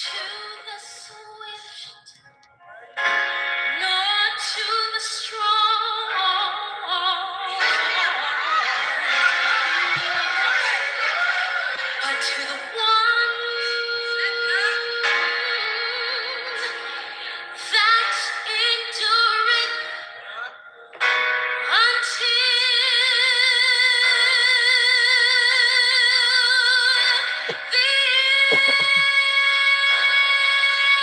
to the swift, nor to the strong, but to the one that endureth until the end.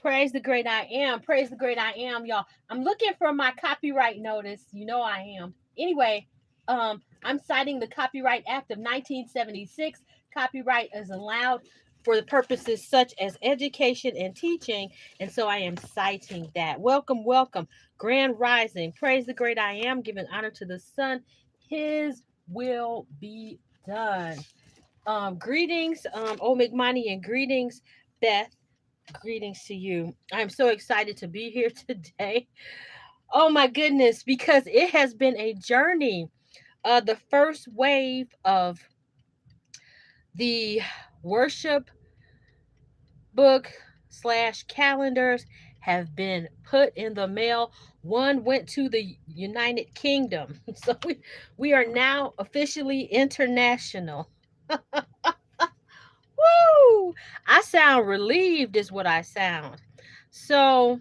Praise the great I am. Praise the great I am, y'all. I'm looking for my copyright notice. You know I am. Anyway, I'm citing the Copyright Act of 1976. Copyright is allowed for the purposes such as education and teaching, and so I am citing that. Welcome, welcome. Grand Rising. Praise the great I am. Giving honor to the Son. His will be done. Greetings, Old McMoney, and greetings, Beth. Greetings to you. I'm so excited to be here today. Oh my goodness, because it has been a journey. The first wave of the worship book slash calendars have been put in the mail. One went to the United Kingdom. So we are now officially international. Woo! I sound relieved, is what I sound. So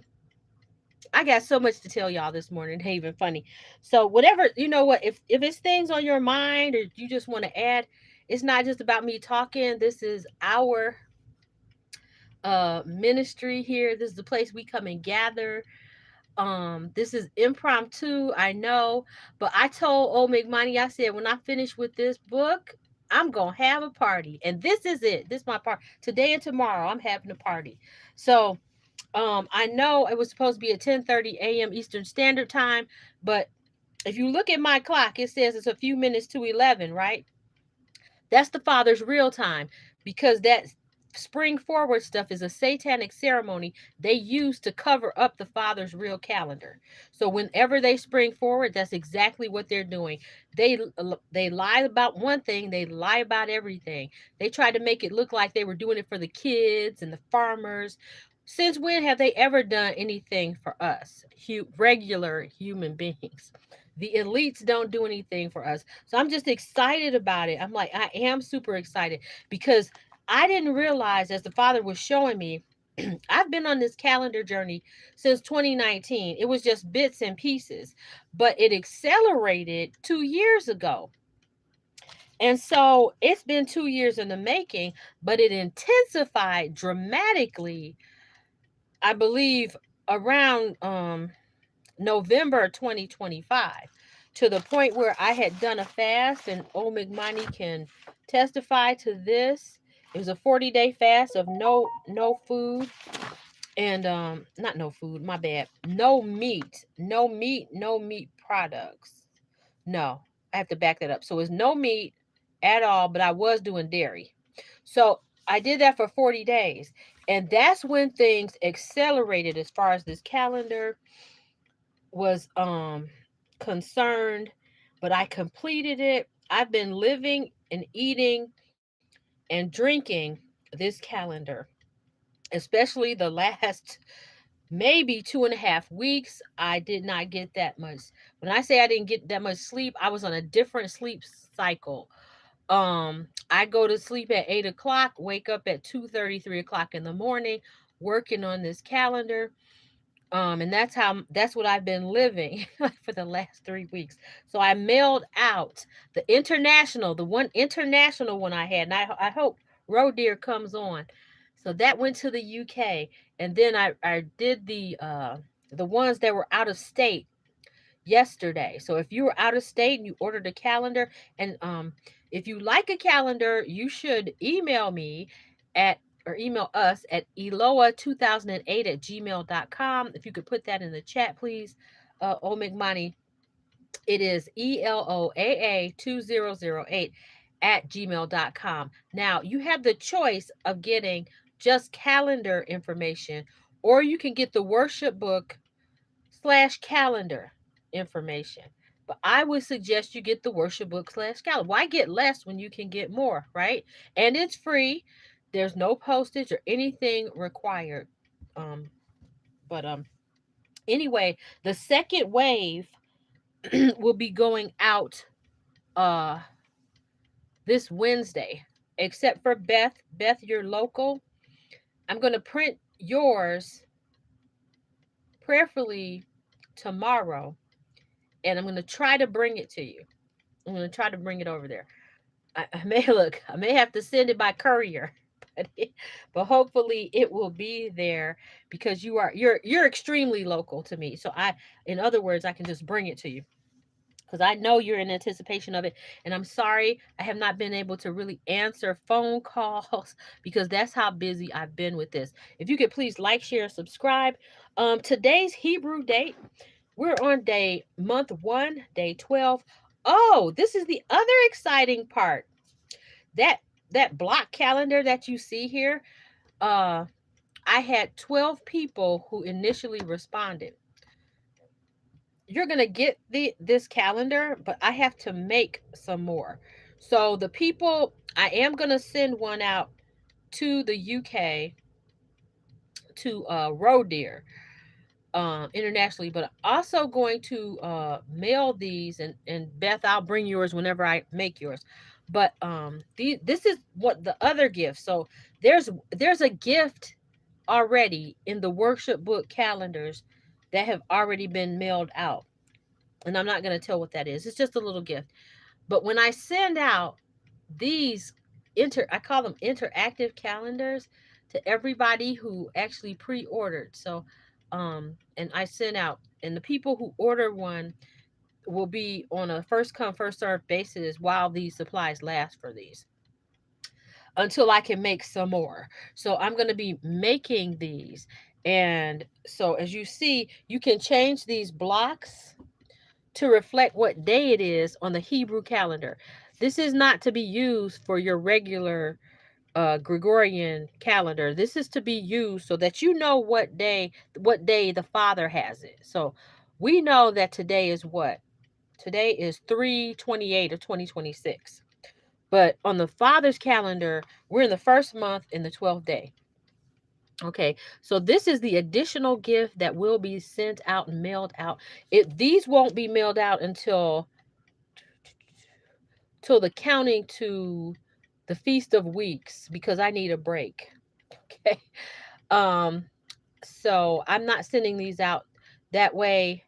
I got so much to tell y'all this morning. It ain't even funny. So whatever, you know what, if it's things on your mind or you just want to add, it's not just about me talking. This is our ministry here. This is the place we come and gather. This is impromptu, I know, but I told old McMoney, I said, when I finish with this book, I'm gonna have a party. And this is it. This is my part. Today and tomorrow, I'm having a party. So I know it was supposed to be at 10:30 a.m. Eastern Standard Time, but if you look at my clock, it says it's a few minutes to 11, right? That's the Father's real time, because that spring forward stuff is a satanic ceremony they use to cover up the Father's real calendar. So whenever they spring forward, that's exactly what they're doing. They lie about one thing, they lie about everything. They try to make it look like they were doing it for the kids and the farmers. Since when have they ever done anything for us, regular human beings? The elites don't do anything for us. So I'm just excited about it. I'm like, I am super excited because I didn't realize, as the Father was showing me, I've been on this calendar journey since 2019. It was just bits and pieces, but it accelerated 2 years ago. And so it's been 2 years in the making, but it intensified dramatically, I believe, around November 2025, to the point where I had done a fast, and old McMoney can testify to this. It was a 40-day fast of no food, and not no food, my bad. No meat products. No, I have to back that up. So it's no meat at all, but I was doing dairy. So I did that for 40 days. And that's when things accelerated as far as this calendar was concerned, but I completed it. I've been living and eating and drinking this calendar, especially the last maybe 2.5 weeks. I did not get that much. When I say I didn't get that much sleep, I was on a different sleep cycle. I go to sleep at 8 o'clock, wake up at 2:30, 3 o'clock in the morning, working on this calendar. And that's what I've been living for the last 3 weeks. So I mailed out the one international one I had, and I hope Roe Deer comes on. So that went to the UK, and then I did the ones that were out of state yesterday. So if you were out of state and you ordered a calendar, and if you like a calendar, you should email me at or email us at eloa2008@gmail.com. If you could put that in the chat, please. Omigmani, it is ELOAA2008 at gmail.com. Now you have the choice of getting just calendar information, or you can get the worship book slash calendar information. But I would suggest you get the worship book slash calendar. Why get less when you can get more, right? And it's free. There's no postage or anything required. Um, but anyway, the second wave will be going out uh this Wednesday. Except for Beth. Beth, you're local. I'm gonna print yours prayerfully tomorrow, and I'm gonna try to bring it to you. I'm gonna try to bring it over there. I may look. I may have to send it by courier, but hopefully it will be there because you're extremely local to me. So in other words, I can just bring it to you because I know you're in anticipation of it. And I'm sorry I have not been able to really answer phone calls because that's how busy I've been with this. If you could please like, share, subscribe. Today's Hebrew date, we're on month 1, day 12. Oh, this is the other exciting part. That that block calendar that you see here, uh I had 12 people who initially responded. You're going to get this calendar, but I have to make some more. So the people, I am going to send one out to the UK, to Roe Deer, internationally, but also going to mail these, and Beth, I'll bring yours whenever I make yours. But this is what the other gift. So there's a gift already in the worship book calendars that have already been mailed out, and I'm not going to tell what that is. It's just a little gift. But when I send out these I call them interactive calendars to everybody who actually pre-ordered. So and I sent out, and the people who order one will be on a first come first served basis while these supplies last for these, until I can make some more. So I'm going to be making these. And so as you see, you can change these blocks to reflect what day it is on the Hebrew calendar. This is not to be used for your regular Gregorian calendar. This is to be used so that you know what day the Father has it. So we know that today is what? Today is 3/28 of 2026. But on the Father's calendar, we're in the first month in the 12th day. Okay, so this is the additional gift that will be sent out and mailed out. These won't be mailed out until the counting to the Feast of Weeks, because I need a break. Okay. Um, so I'm not sending these out that way.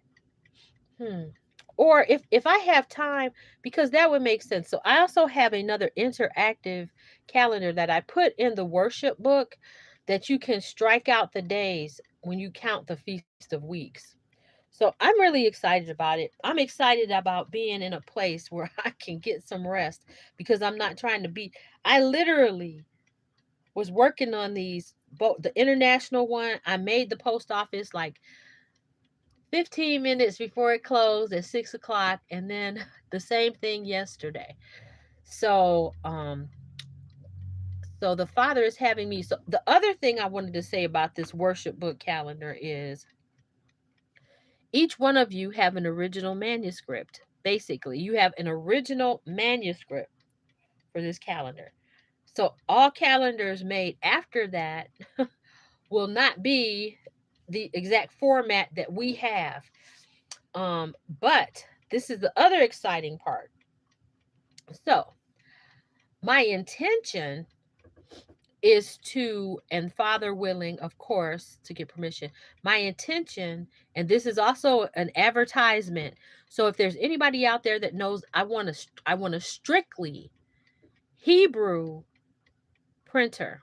Or if I have time, because that would make sense. So I also have another interactive calendar that I put in the worship book that you can strike out the days when you count the Feast of Weeks. So I'm really excited about it. I'm excited about being in a place where I can get some rest because I'm not trying to be. I literally was working on these, both the international one. I made the post office like 15 minutes before it closed at 6 o'clock, and then the same thing yesterday. So so the Father is having me. So the other thing I wanted to say about this worship book calendar is each one of you have an original manuscript. Basically, you have an original manuscript for this calendar. So all calendars made after that will not be the exact format that we have. But this is the other exciting part. So my intention is to, and Father willing, of course, to get permission, my intention, and this is also an advertisement. So if there's anybody out there that knows, I want a strictly Hebrew printer.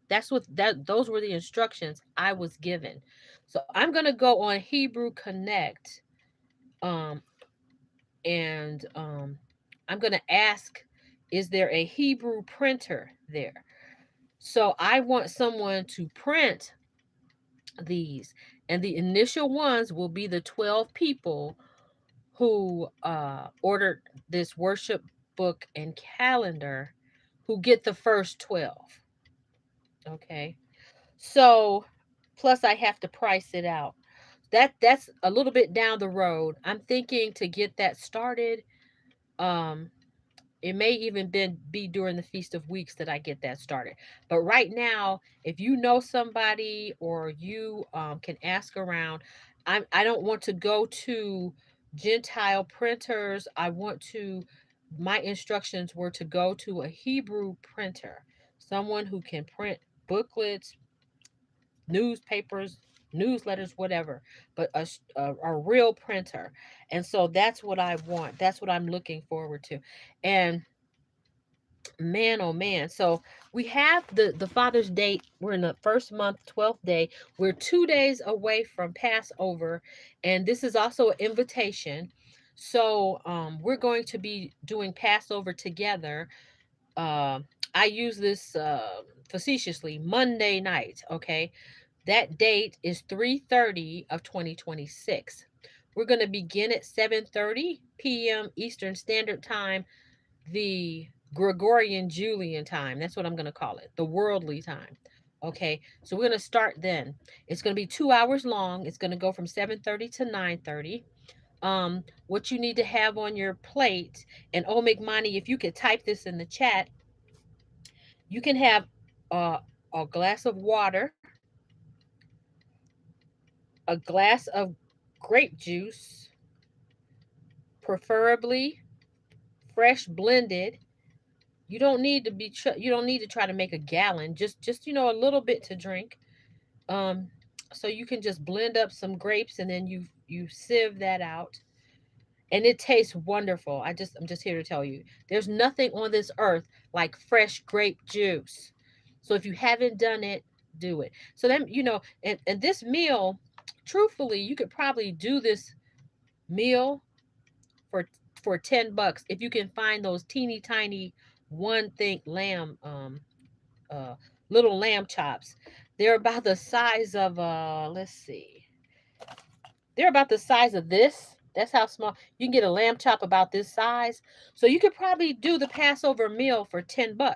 Those were the instructions I was given. So I'm gonna go on Hebrew Connect, um, and I'm gonna ask, is there a Hebrew printer there? So I want someone to print these, and the initial ones will be the 12 people who ordered this worship book and calendar, who get the first 12. Okay. So plus I have to price it out. That's a little bit down the road. I'm thinking to get that started. Um it may even be during the Feast of Weeks that I get that started. But right now, if you know somebody or you can ask around, I don't want to go to Gentile printers. My instructions were to go to a Hebrew printer, someone who can print booklets, newspapers, newsletters, whatever, but a real printer. And so that's what I want. That's what I'm looking forward to. And man, oh man. So we have the Father's Day. We're in the first month, 12th day. We're 2 days away from Passover, and this is also an invitation. So we're going to be doing Passover together. Uh, I use this facetiously, Monday night. Okay, that date is 3:30 of 2026. We're going to begin at 7:30 p.m. Eastern Standard Time, the Gregorian Julian time. That's what I'm going to call it, the worldly time. Okay, so we're going to start then. It's going to be 2 hours long. It's going to go from 7:30 to 9:30. What you need to have on your plate, and oh, make money, if you could type this in the chat, you can have uh, a glass of water, a glass of grape juice, preferably fresh blended. You don't need to try to make a gallon. Just a little bit to drink. Um, so you can just blend up some grapes, and then you sieve that out, and it tastes wonderful. I'm just here to tell you, there's nothing on this earth like fresh grape juice. So if you haven't done it, do it. So then and this meal, truthfully, you could probably do this meal for $10 if you can find those teeny tiny one thing lamb uh little lamb chops. They're about the size of let's see. They're about the size of this. That's how small. You can get a lamb chop about this size. So you could probably do the Passover meal for $10.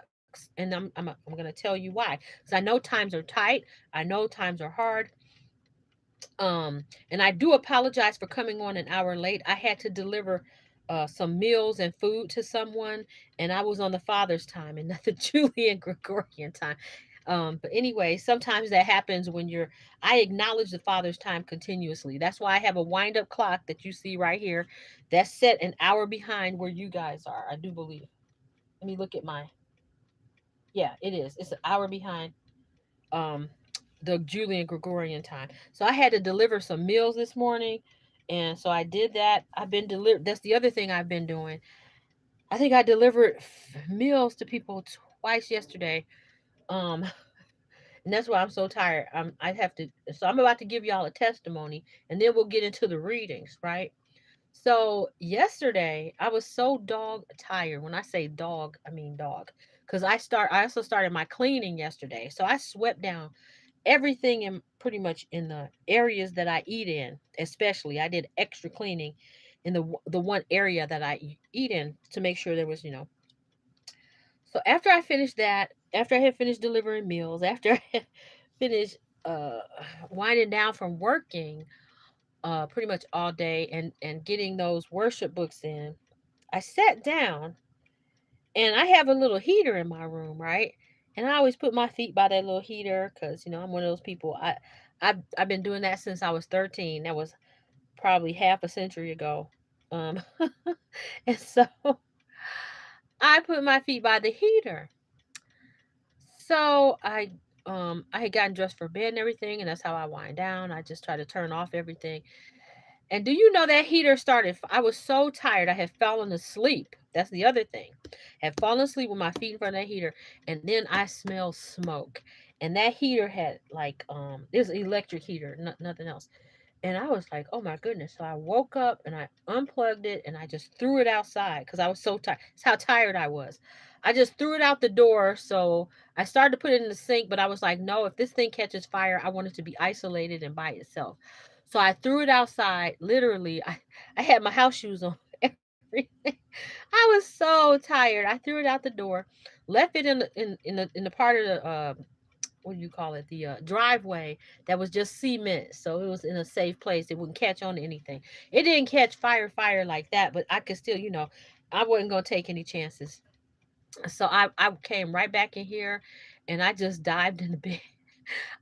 And I'm going to tell you why. Cuz I know times are tight. I know times are hard. And I do apologize for coming on an hour late. I had to deliver some meals and food to someone, and I was on the Father's time and not the Julian Gregorian time. But anyway, sometimes that happens when I acknowledge the Father's time continuously. That's why I have a wind up clock that you see right here that's set an hour behind where you guys are, I do believe. Let me look at yeah, it is. It's an hour behind um the Julian Gregorian time. So I had to deliver some meals this morning, and so I did that. I've been delivered. That's the other thing I've been doing. I think I delivered meals to people twice yesterday. Um and that's why I'm so tired. I have to so I'm about to give y'all a testimony, and then we'll get into the readings, right? So yesterday I was so dog tired. When I say dog, I mean dog. Because I also started my cleaning yesterday. So I swept down everything in pretty much in the areas that I eat in. Especially I did extra cleaning in the one area that I eat in, to make sure there was. So after I finished that, after I had finished delivering meals, after I had finished uh winding down from working pretty much all day, and getting those worship books in, I sat down, and I have a little heater in my room, right? And I always put my feet by that little heater because I'm one of those people. I've been doing that since I was 13. That was probably half a century ago. Um, and so I put my feet by the heater. So I had gotten dressed for bed and everything, and that's how I wind down. I just try to turn off everything. And do you know that heater started? I was so tired. I had fallen asleep. That's the other thing. Had fallen asleep with my feet in front of that heater, and then I smelled smoke. and that heater had like it was an electric heater, nothing else. And I was like, oh my goodness. So I woke up and I unplugged it and I just threw it outside because I was so tired. That's how tired I was. I just threw it out the door. So I started to put it in the sink, but I was like, no, if this thing catches fire, I want it to be isolated and by itself. So I threw it outside. Literally, I had my house shoes on. Everything. I was so tired. I threw it out the door, left it in the part of the what do you call it, the driveway that was just cement, so it was in a safe place. It wouldn't catch on to anything. It didn't catch fire like that, but I could still, I wasn't gonna take any chances. So I came right back in here, and I just dived in the bed.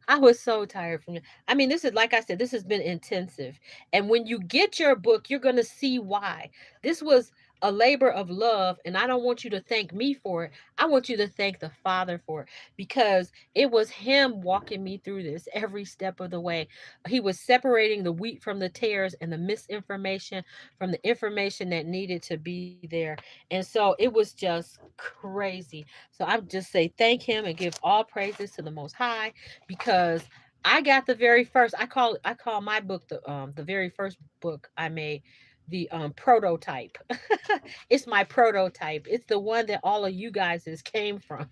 I was so tired from it. I mean, this is, like I said, this has been intensive. And when you get your book, you're going to see why. This was a labor of love, and I don't want you to thank me for it. I want you to thank the Father for it, because it was Him walking me through this every step of the way. He was separating the wheat from the tares and the misinformation from the information that needed to be there. And so it was just crazy. So I just say thank Him and give all praises to the Most High, because I got the very first. I call my book the very first book I made, the prototype. It's my prototype. It's the one that all of you guys came from.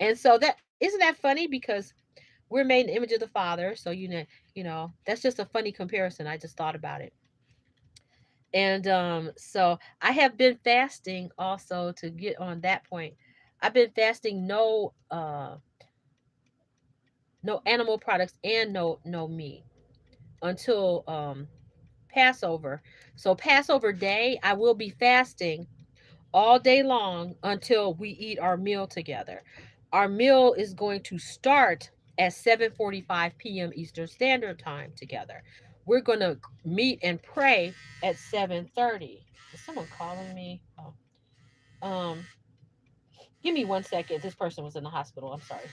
And so that isn't that funny, because we're made in the image of the Father. So that's just a funny comparison. I just thought about it. And so I have been fasting also, to get on that point. I've been fasting no animal products and no meat until Passover. So Passover day, I will be fasting all day long until we eat our meal together. Our meal is going to start at 7:45 p.m. Eastern Standard Time together. We're going to meet and pray at 7:30. Is someone calling me? Oh. Um Give me 1 second. This person was in the hospital. I'm sorry.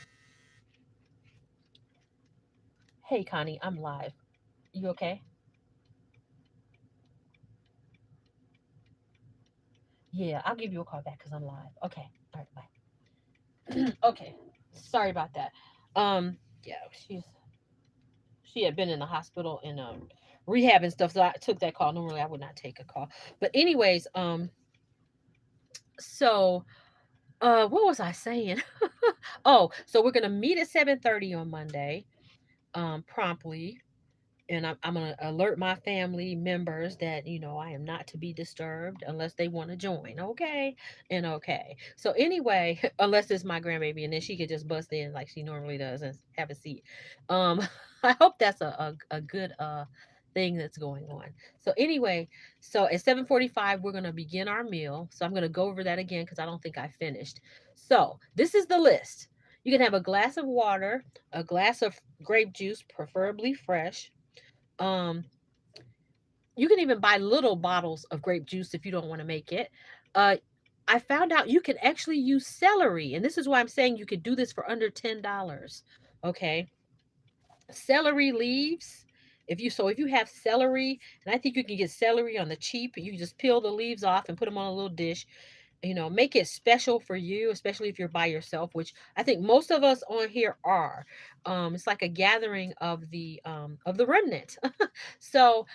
Hey Connie, I'm live. You okay? Yeah, I'll give you a call back because I'm live. Okay. All right, bye. Okay. Sorry about that. Yeah, she had been in the hospital and rehab and stuff. So I took that call. Normally I would not take a call. But anyways, so what was I saying? Oh, so we're gonna meet at 7:30 on Monday, promptly. And I'm going to alert my family members that I am not to be disturbed unless they want to join. Okay. And okay, so anyway, unless it's my grandbaby, and then she could just bust in like she normally does and have a seat. um I hope that's a good thing that's going on. So anyway, so at 7:45 we're going to begin our meal. So I'm going to go over that again because I don't think I finished. So this is the list. You can have a glass of water, a glass of grape juice, preferably fresh. um, you can even buy little bottles of grape juice if you don't want to make it. Uh, I found out you can actually use celery, and this is why I'm saying you could do this for under $10. Okay, celery leaves. If you have celery, and I think you can get celery on the cheap, you just peel the leaves off and put them on a little dish. Make it special for you, especially if you're by yourself, which I think most of us on here are. It's like a gathering of the remnant. So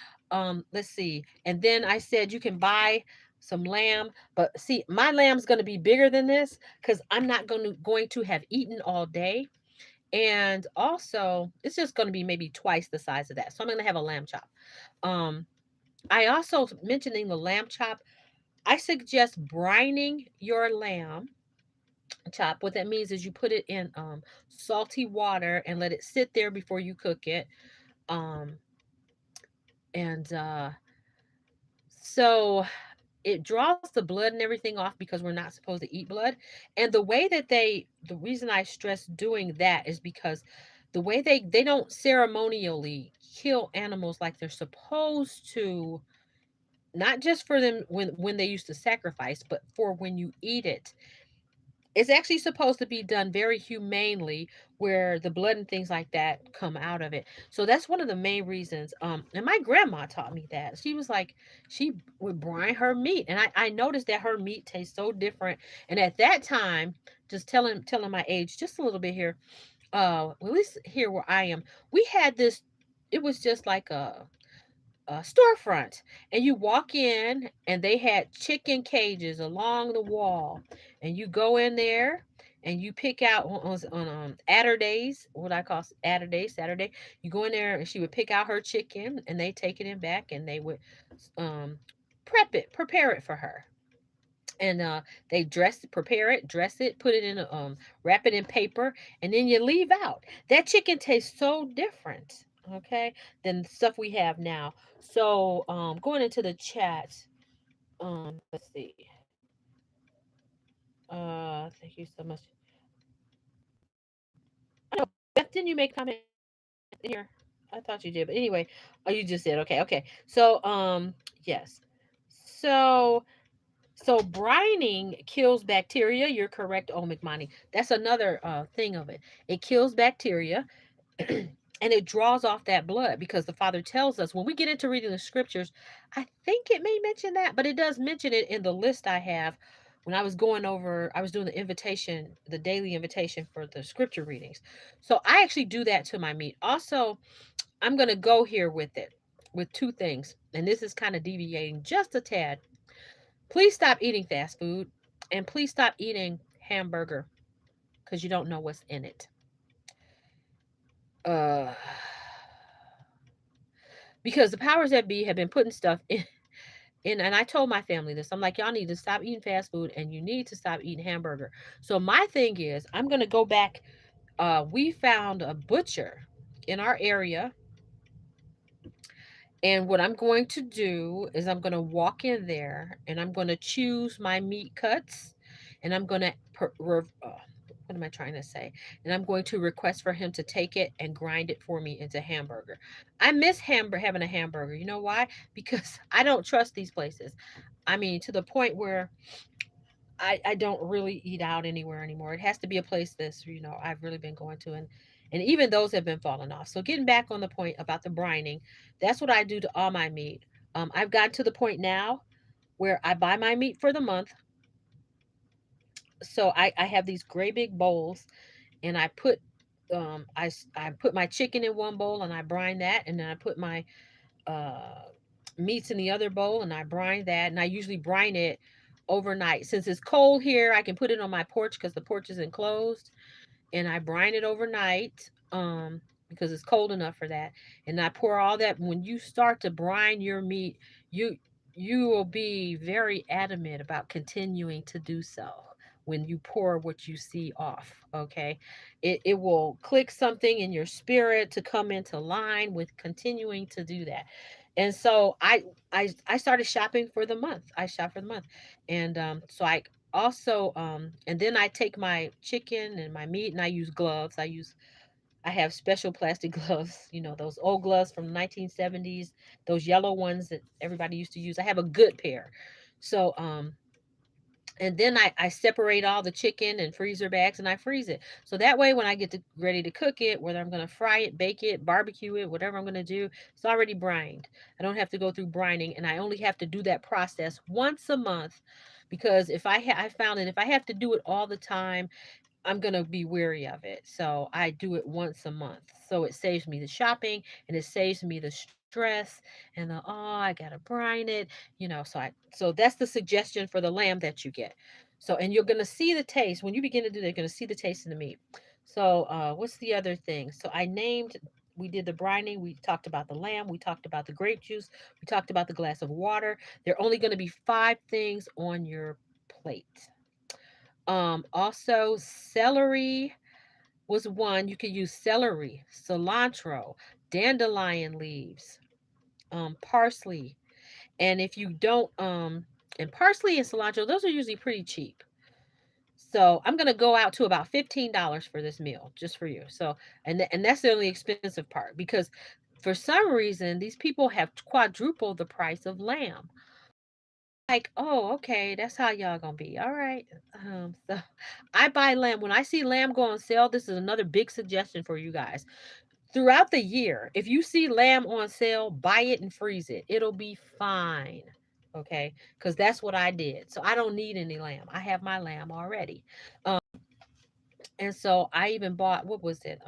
let's see. And then I said you can buy some lamb, but see, my lamb's going to be bigger than this because I'm not going to have eaten all day. And also, it's just going to be maybe twice the size of that. So I'm going to have a lamb chop. Um, I also, mentioning the lamb chop, I suggest brining your lamb chop. What that means is you put it in salty water and let it sit there before you cook it. Um, and so it draws the blood and everything off because we're not supposed to eat blood. And the reason I stress doing that is because the way they don't ceremonially kill animals like they're supposed to, not just for them when they used to sacrifice, but for when you eat it. It's actually supposed to be done very humanely, where the blood and things like that come out of it. So that's one of the main reasons. And my grandma taught me that. She was like, she would brine her meat, and I noticed that her meat tastes so different. And at that time, just telling my age just a little bit here. Well, at least here where I am, we had this. It was just like a storefront, and you walk in, and they had chicken cages along the wall, and you go in there, and you pick out on adder days, what I call adder day, Saturday. You go in there, and she would pick out her chicken, and they take it in back, and they would um, prepare it for her, and they dress it, prepare it, dress it, put it in a wrap it in paper, and then you leave out. That chicken tastes so different, okay, than the stuff we have now. So going into the chat, let's see. Thank you so much. I know, Beth, didn't you make a comment in here? I thought you did, but anyway, oh, you just did. Okay, okay. So yes. So brining kills bacteria. You're correct, Omicmani. That's another thing of it. It kills bacteria, and it draws off that blood, because the Father tells us when we get into reading the scriptures, I think it may mention that, but it does mention it in the list I have. When I was going over, I was doing the invitation, the daily invitation for the scripture readings. So I actually do that to my meat. Also, I'm going to go here with it with two things. And this is kind of deviating just a tad. Please stop eating fast food, and please stop eating hamburger, because you don't know what's in it. Uh, because the powers that be have been putting stuff in, and I told my family this. I'm like, y'all need to stop eating fast food, and you need to stop eating hamburger. So my thing is, I'm gonna go back. We found a butcher in our area, and what I'm going to do is I'm going to walk in there, and I'm going to choose my meat cuts, and I'm going to what am I trying to say? And I'm going to request for him to take it and grind it for me into hamburger. I miss having a hamburger. You know why? Because I don't trust these places. I mean, to the point where I don't really eat out anywhere anymore. It has to be a place that's, I've really been going to, and even those have been falling off. So getting back on the point about the brining, that's what I do to all my meat. I've gotten to the point now where I buy my meat for the month. So I have these great big bowls, and I put my chicken in one bowl, and I brine that, and then I put my uh meats in the other bowl, and I brine that, and I usually brine it overnight. Since it's cold here, I can put it on my porch because the porch is enclosed, and I brine it overnight because it's cold enough for that. And I pour all that. When you start to brine your meat, you you will be very adamant about continuing to do so. When you pour what you see off, okay, it will click something in your spirit to come into line with continuing to do that. And so I started shopping for the month. I shop for the month, and so and then I take my chicken and my meat, and I use gloves. I have special plastic gloves, those old gloves from the 1970s, those yellow ones that everybody used to use. I have a good pair. So and then I separate all the chicken and freezer bags, and I freeze it. So that way when I get ready to cook it, whether I'm going to fry it, bake it, barbecue it, whatever I'm going to do, it's already brined. I don't have to go through brining, and I only have to do that process once a month, because if I found that if I have to do it all the time, I'm gonna be weary of it. So I do it once a month. So it saves me the shopping, and it saves me the stress and the, I gotta brine it, so that's the suggestion for the lamb that you get. So, and you're gonna see the taste when you begin to do that. You're gonna see the taste in the meat. So what's the other thing? So we did the brining, we talked about the lamb, we talked about the grape juice, we talked about the glass of water. There are only going to be 5 things on your plate. Also, celery was one. You could use celery, cilantro, dandelion leaves, parsley. And if you don't, and parsley and cilantro, those are usually pretty cheap. So I'm gonna go out to about $15 for this meal, just for you. So, and that's the only expensive part, because for some reason these people have quadrupled the price of lamb. Like, oh, okay, that's how y'all gonna be. All right. So I buy lamb. When I see lamb go on sale, this is another big suggestion for you guys. Throughout the year, if you see lamb on sale, buy it and freeze it. It'll be fine. Okay. Because that's what I did. So I don't need any lamb. I have my lamb already. Um, And so I even bought, what was it?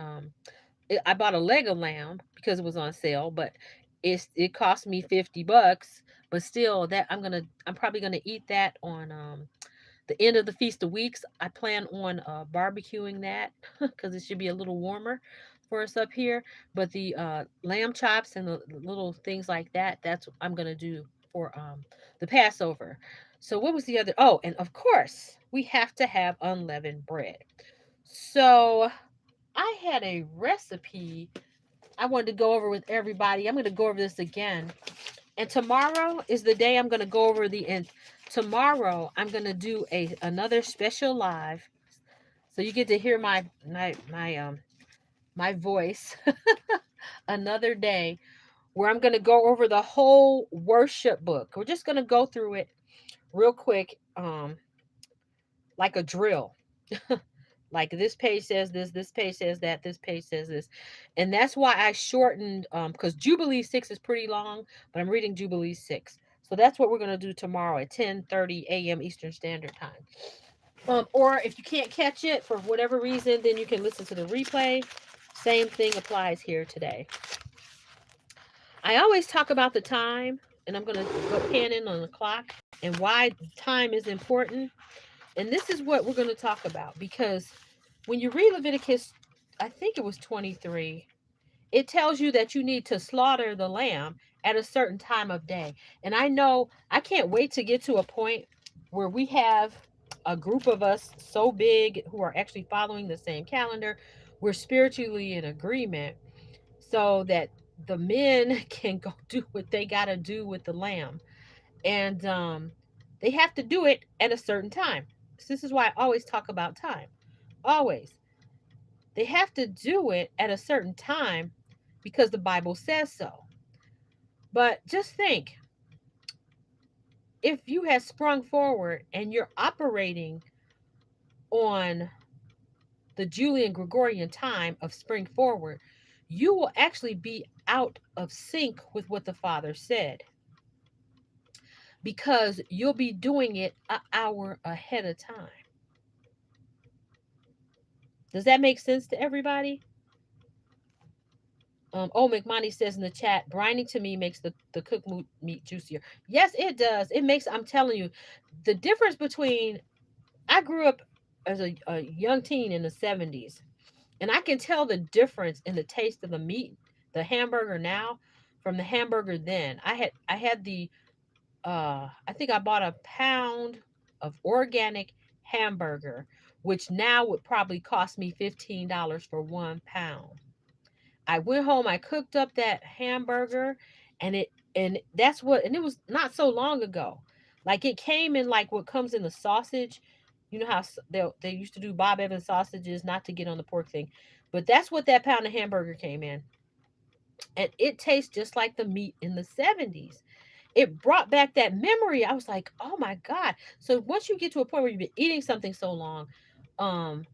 I bought a leg of lamb because it was on sale, but it cost me $50. But still, that I'm probably gonna eat that on the end of the Feast of Weeks. I plan on barbecuing that because it should be a little warmer for us up here. But the lamb chops and the little things like that, that's what I'm gonna do for the Passover. So what was the other? Oh, and of course we have to have unleavened bread. So I had a recipe I wanted to go over with everybody. I'm going to go over this again. And tomorrow is the day I'm going to go over the end. Tomorrow I'm going to do another special live. So you get to hear my voice another day where I'm going to go over the whole worship book. We're just going to go through it real quick like a drill. Like this page says this page says that, this page says this. And that's why I shortened because Jubilee 6 is pretty long, but I'm reading Jubilee 6. So that's what we're going to do tomorrow at 10:30 a.m. Eastern Standard Time. Or if you can't catch it for whatever reason, then you can listen to the replay. Same thing applies here today. I always talk about the time, and I'm going to go pan in on the clock and why time is important. And this is what we're going to talk about because when you read Leviticus, I think it was 23, it tells you that you need to slaughter the lamb at a certain time of day. And I know I can't wait to get to a point where we have a group of us so big who are actually following the same calendar. We're spiritually in agreement so that the men can go do what they got to do with the lamb. And they have to do it at a certain time. So this is why I always talk about time. Always. They have to do it at a certain time because the Bible says so. But just think, if you had sprung forward and you're operating on the Julian Gregorian time of spring forward, you will actually be out of sync with what the Father said because you'll be doing it an hour ahead of time. Does that make sense to everybody? McMonty says in the chat, brining to me makes the cooked meat juicier. Yes, it does. It makes, I'm telling you, the difference between, I grew up as a young teen in the 70s, and I can tell the difference in the taste of the meat, the hamburger now, from the hamburger then. I had the, I think I bought a pound of organic hamburger, which now would probably cost me $15 for 1 pound. I went home, I cooked up that hamburger, and that's what, and it was not so long ago. Like it came in like what comes in the sausage. You know how they used to do Bob Evans sausages, not to get on the pork thing, but that's what that pound of hamburger came in. And it tastes just like the meat in the 70s. It brought back that memory. I was like, "Oh my God." So once you get to a point where you've been eating something so long, um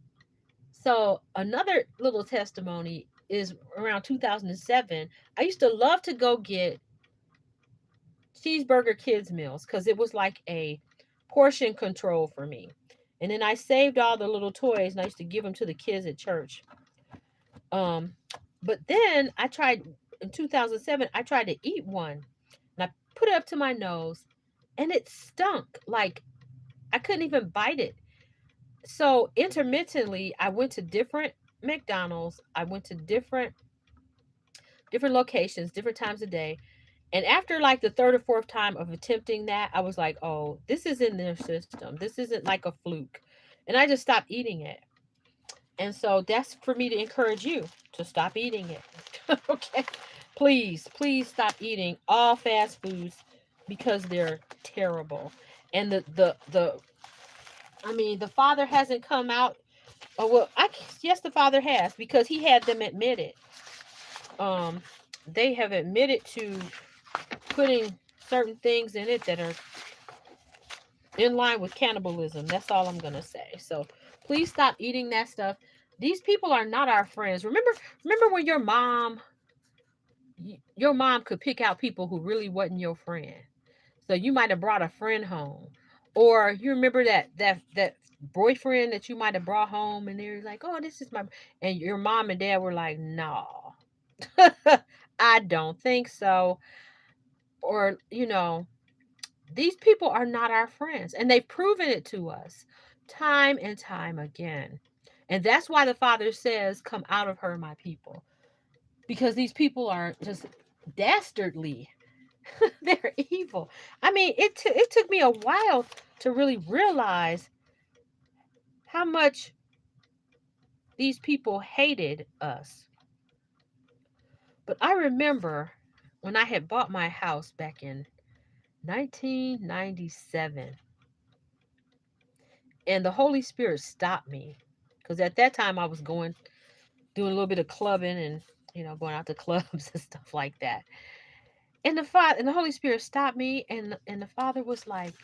so another little testimony is around 2007. I used to love to go get cheeseburger kids meals because it was like a portion control for me. And then I saved all the little toys and I used to give them to the kids at church. Um, but then I tried in 2007. I tried to eat one and I put it up to my nose, and it stunk. Like I couldn't even bite it. So intermittently, I went to different McDonald's. I went to different locations, different times a day. And after like the third or fourth time of attempting that, I was like, oh, this is in their system. This isn't like a fluke. And I just stopped eating it. And so that's for me to encourage you to stop eating it. Okay. Please, please stop eating all fast foods because they're terrible. And the I mean, the Father hasn't come out. Oh well, yes, the Father has because He had them admit it. They have admitted to putting certain things in it that are in line with cannibalism. That's all I'm gonna say. So please stop eating that stuff. These people are not our friends. Remember when your mom could pick out people who really wasn't your friend. So you might have brought a friend home, Or you remember that boyfriend that you might have brought home, and they're like, "Oh, this is my," and your mom and dad were like, "No, I don't think so." Or these people are not our friends, and they've proven it to us time and time again. And that's why the Father says, "Come out of her, my people," because these people are just dastardly. They're evil. I mean, it took me a while to really realize how much these people hated us. But I remember when I had bought my house back in 1997, and the Holy Spirit stopped me, because at that time I was doing a little bit of clubbing, and going out to clubs and stuff like that. And the Holy Spirit stopped me, and the Father was like,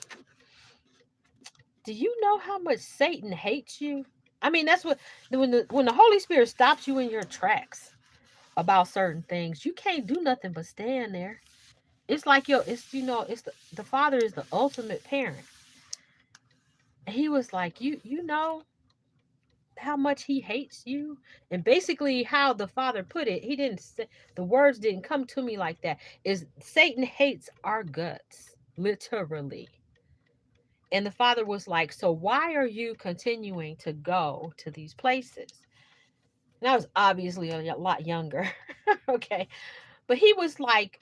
"Do you know how much Satan hates you?" I mean, that's what when the Holy Spirit stops you in your tracks about certain things, you can't do nothing but stand there. It's like it's the Father is the ultimate parent. And he was like, you know how much he hates you? And basically how the Father put it, he didn't say, the words didn't come to me like that, is Satan hates our guts, literally. And the Father was like, "So why are you continuing to go to these places?" And I was obviously a lot younger. Okay. But he was like,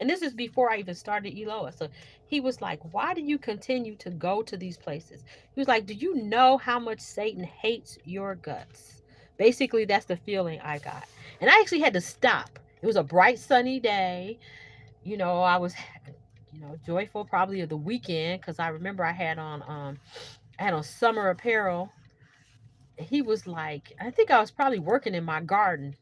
and this is before I even started Eloa. So he was like, "Why do you continue to go to these places?" He was like, "Do you know how much Satan hates your guts?" Basically, that's the feeling I got. And I actually had to stop. It was a bright, sunny day. I was, joyful probably of the weekend, because I remember I had on summer apparel. He was like, I think I was probably working in my garden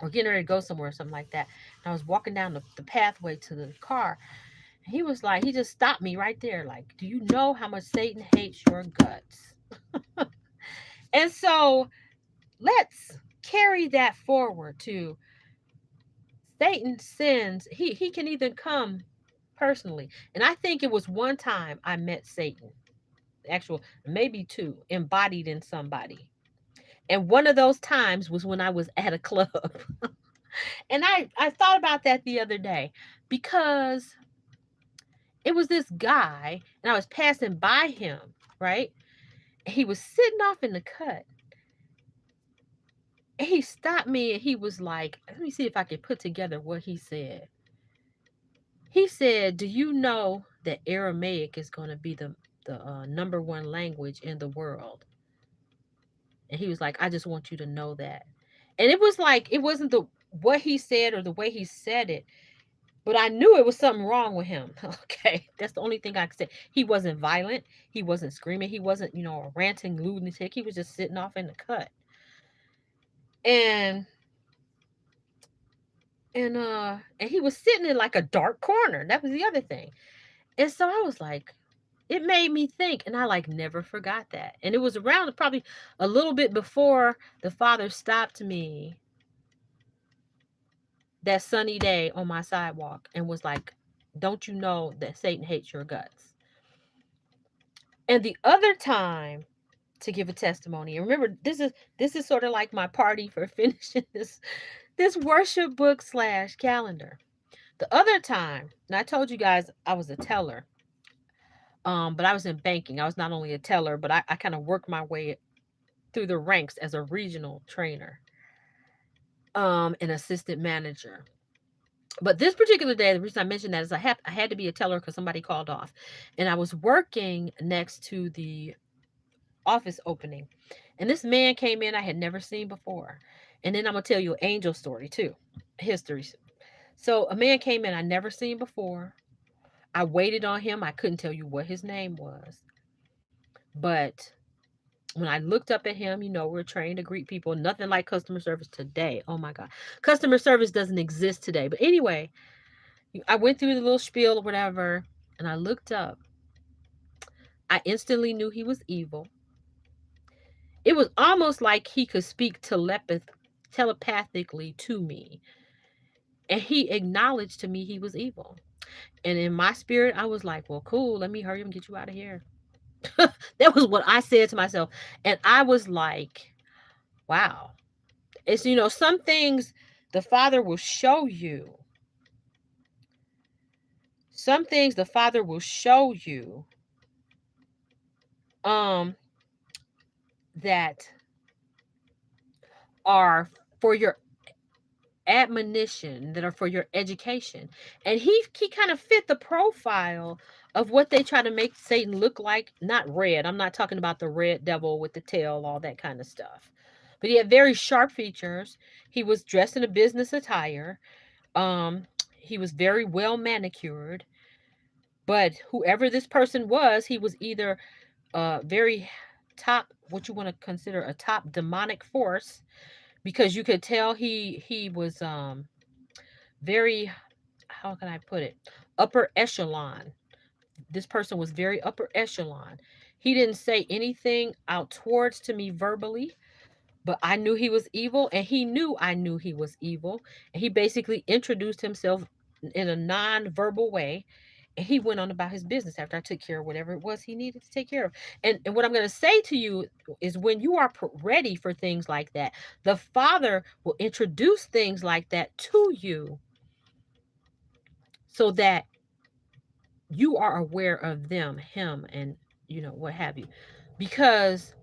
or getting ready to go somewhere or something like that. And I was walking down the pathway to the car. He was like, he just stopped me right there. Like, "Do you know how much Satan hates your guts?" And so let's carry that forward to Satan sins. He can even come personally. And I think it was one time I met Satan, actual, maybe two, embodied in somebody. And one of those times was when I was at a club. And I thought about that the other day, because it was this guy, and I was passing by him, right? He was sitting off in the cut. And he stopped me, and he was like, let me see if I can put together what he said. He said, "Do you know that Aramaic is going to be the number one language in the world?" And he was like, "I just want you to know that." And it was like, it wasn't the what he said or the way he said it, but I knew it was something wrong with him. Okay, that's the only thing I could say. He wasn't violent. He wasn't screaming. He wasn't, a ranting lunatic. He was just sitting off in the cut. And and he was sitting in like a dark corner. That was the other thing. And so I was like, it made me think, and I like never forgot that. And it was around probably a little bit before the Father stopped me that sunny day on my sidewalk and was like, "Don't you know that Satan hates your guts?" And the other time, to give a testimony, and remember, this is sort of like my party for finishing this worship book slash calendar. The other time, and I told you guys I was a teller, but I was in banking. I was not only a teller, but I kind of worked my way through the ranks as a regional trainer, an assistant manager. But this particular day, the reason I mentioned that is I had to be a teller because somebody called off, and I was working next to the office opening, and this man came in I had never seen before. And then I'm gonna tell you an angel story too, history. So a man came in I never seen before. I waited on him. I couldn't tell you what his name was, but when I looked up at him, we're trained to greet people. Nothing like customer service today. Oh my God. Customer service doesn't exist today. But anyway, I went through the little spiel or whatever, and I looked up. I instantly knew he was evil. It was almost like he could speak telepathically to me. And he acknowledged to me he was evil. And in my spirit, I was like, well, cool, let me hurry up and get you out of here. That was what I said to myself. And I was like, wow. It's, some things the Father will show you. Some things the Father will show you um that are for your admonition, that are for your education. And he kind of fit the profile of what they try to make Satan look like. Not red. I'm not talking about the red devil with the tail, all that kind of stuff. But he had very sharp features. He was dressed in a business attire. He was very well manicured. But whoever this person was, he was either very top, what you want to consider a top demonic force, because you could tell he was very, how can I put it, upper echelon. This person was very upper echelon. He didn't say anything out towards to me verbally, but I knew he was evil, and he knew I knew he was evil. And he basically introduced himself in a non-verbal way, and he went on about his business after I took care of whatever it was he needed to take care of. And what I'm going to say to you is, when you are ready for things like that, the Father will introduce things like that to you so that you are aware of them, him, and what have you. Because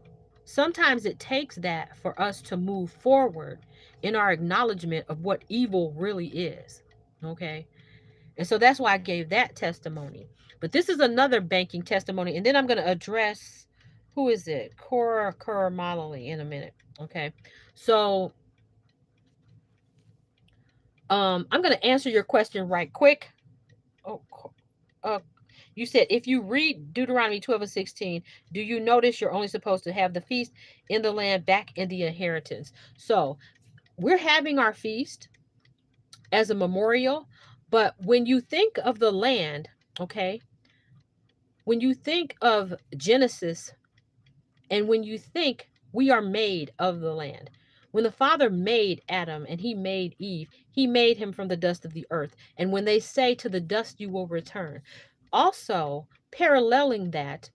sometimes it takes that for us to move forward in our acknowledgement of what evil really is. Okay. And so that's why I gave that testimony. But this is another banking testimony. And then I'm going to address, who is it? Cora Karamalali in a minute. Okay. So I'm going to answer your question right quick. Oh, uh, you said, if you read Deuteronomy 12 and 16, do you notice you're only supposed to have the feast in the land back in the inheritance? So we're having our feast as a memorial. But when you think of the land, okay, when you think of Genesis, and when you think we are made of the land, when the Father made Adam and he made Eve, he made him from the dust of the earth. And when they say, to the dust you will return, also paralleling that,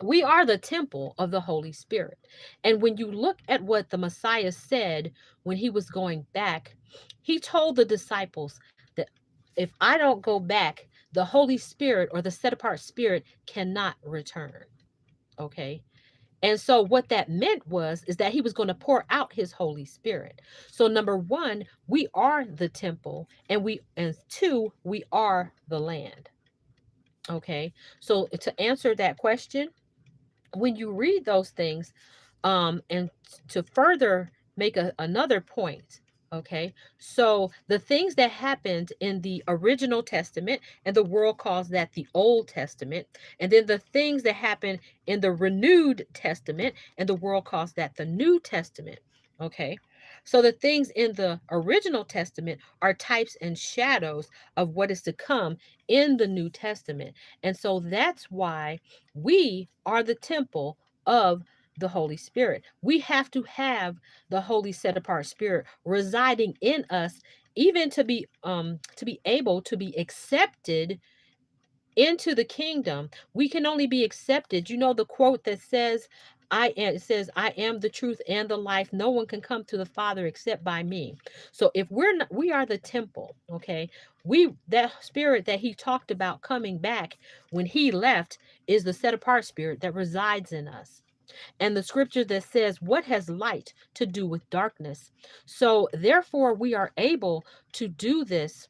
we are the temple of the Holy Spirit. And when you look at what the Messiah said when he was going back, he told the disciples that if I don't go back, the Holy Spirit, or the set apart spirit, cannot return. Okay. And so what that meant was is that he was going to pour out his Holy Spirit. So number one, we are the temple, and two, we are the land. Okay. So to answer that question, when you read those things, and to further make another point, okay, so the things that happened in the original testament, and the world calls that the Old Testament, and then the things that happened in the renewed testament, and the world calls that the New Testament. Okay. So the things in the original testament are types and shadows of what is to come in the New Testament. And so that's why we are the temple of the Holy Spirit. We have to have the Holy set apart spirit residing in us, even to be able to be accepted into the kingdom. We can only be accepted. You know the quote that says, it says, I am the truth and the life. No one can come to the Father except by me. So if we're not, we are the temple, okay? That spirit that he talked about coming back when he left is the set apart spirit that resides in us. And the scripture that says, what has light to do with darkness? So therefore we are able to do this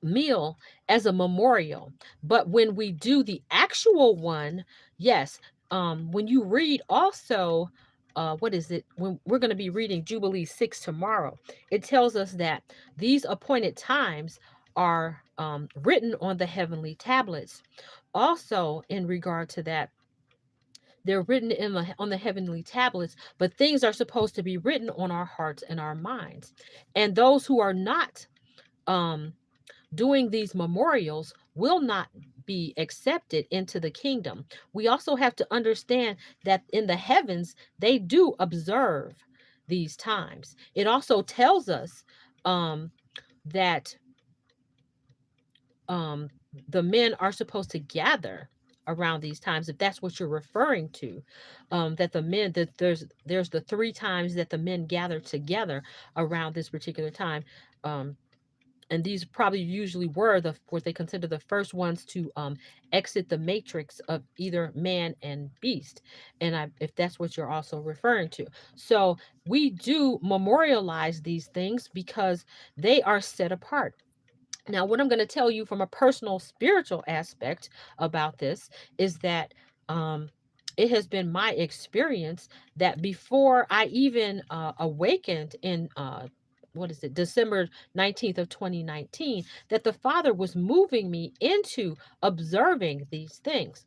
meal as a memorial. But when we do the actual one, yes, when you read also, what is it? When we're going to be reading Jubilees 6 tomorrow, it tells us that these appointed times are written on the heavenly tablets. Also, in regard to that, they're written on the heavenly tablets, but things are supposed to be written on our hearts and our minds. And those who are not um, doing these memorials will not be accepted into the kingdom. We also have to understand that in the heavens, they do observe these times. It also tells us that um, the men are supposed to gather around these times, if that's what you're referring to. That the men, that there's the three times that the men gather together around this particular time. Um, and these probably usually were the what they consider the first ones to exit the matrix of either man and beast, and if that's what you're also referring to. So we do memorialize these things because they are set apart. Now, what I'm going to tell you from a personal spiritual aspect about this is that um, it has been my experience that before I even awakened in what is it, December 19th of 2019, that the Father was moving me into observing these things.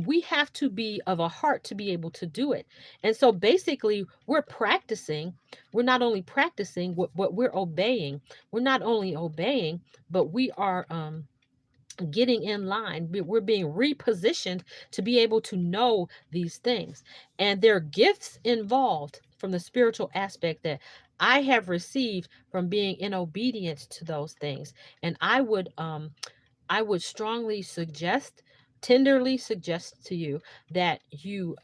We have to be of a heart to be able to do it. And so basically, we're practicing. We're not only practicing what we're obeying. We're not only obeying, but we are getting in line. We're being repositioned to be able to know these things. And there are gifts involved from the spiritual aspect that I have received from being in obedience to those things. And I would strongly suggest, tenderly suggest to you that you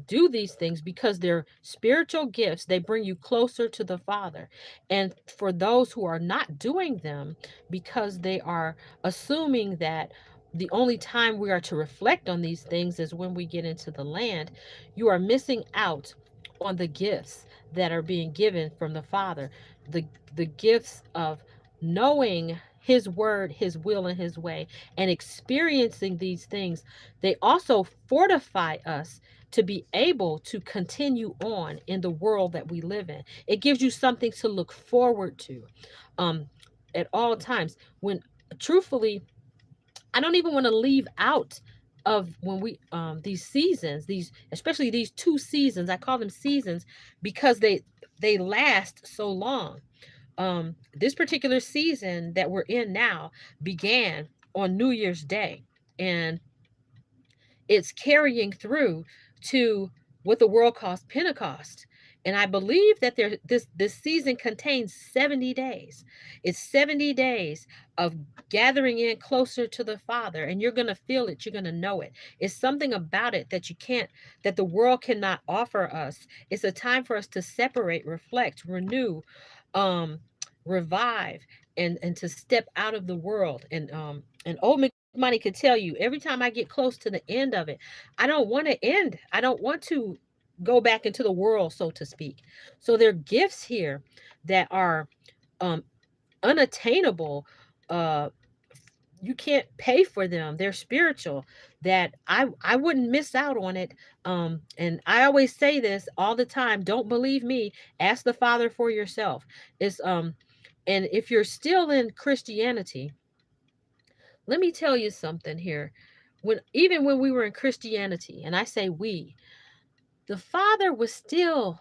do these things because they're spiritual gifts. They bring you closer to the Father. And for those who are not doing them because they are assuming that the only time we are to reflect on these things is when we get into the land, you are missing out on the gifts that are being given from the Father. The the gifts of knowing his word, his will, and his way, and experiencing these things, they also fortify us to be able to continue on in the world that we live in. It gives you something to look forward to um, at all times. When truthfully, I don't even want to leave out of when we these seasons, these especially these two seasons, I call them seasons because they last so long. This particular season that we're in now began on New Year's Day, and it's carrying through to what the world calls Pentecost. And I believe that this season contains 70 days. It's 70 days of gathering in closer to the Father, and you're going to feel it, you're going to know it. It's something about it that you can't, that the world cannot offer us. It's a time for us to separate, reflect, renew, um revive, and to step out of the world. And old McMoney could tell you, every time I get close to the end of it, I don't want to end. I don't want to go back into the world, so to speak. So there are gifts here that are um, unattainable. Uh, you can't pay for them. They're spiritual. That I wouldn't miss out on it. And I always say this all the time. Don't believe me. Ask the Father for yourself. It's and if you're still in Christianity, let me tell you something here. When even when we were in Christianity, and I say we, the Father was still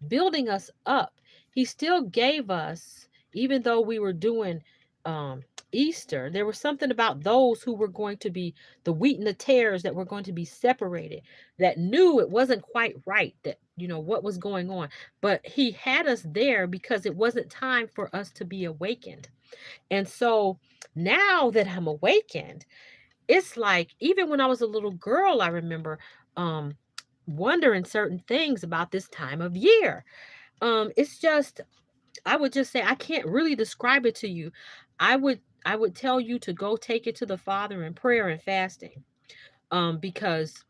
building us up. He still gave us, even though we were doing Easter, there was something about those who were going to be the wheat and the tares that were going to be separated, that knew it wasn't quite right, that, what was going on. But He had us there because it wasn't time for us to be awakened. And so now that I'm awakened, it's like even when I was a little girl, I remember um, wondering certain things about this time of year. It's just, I would just say I can't really describe it to you. I would tell you to go take it to the Father in prayer and fasting. Because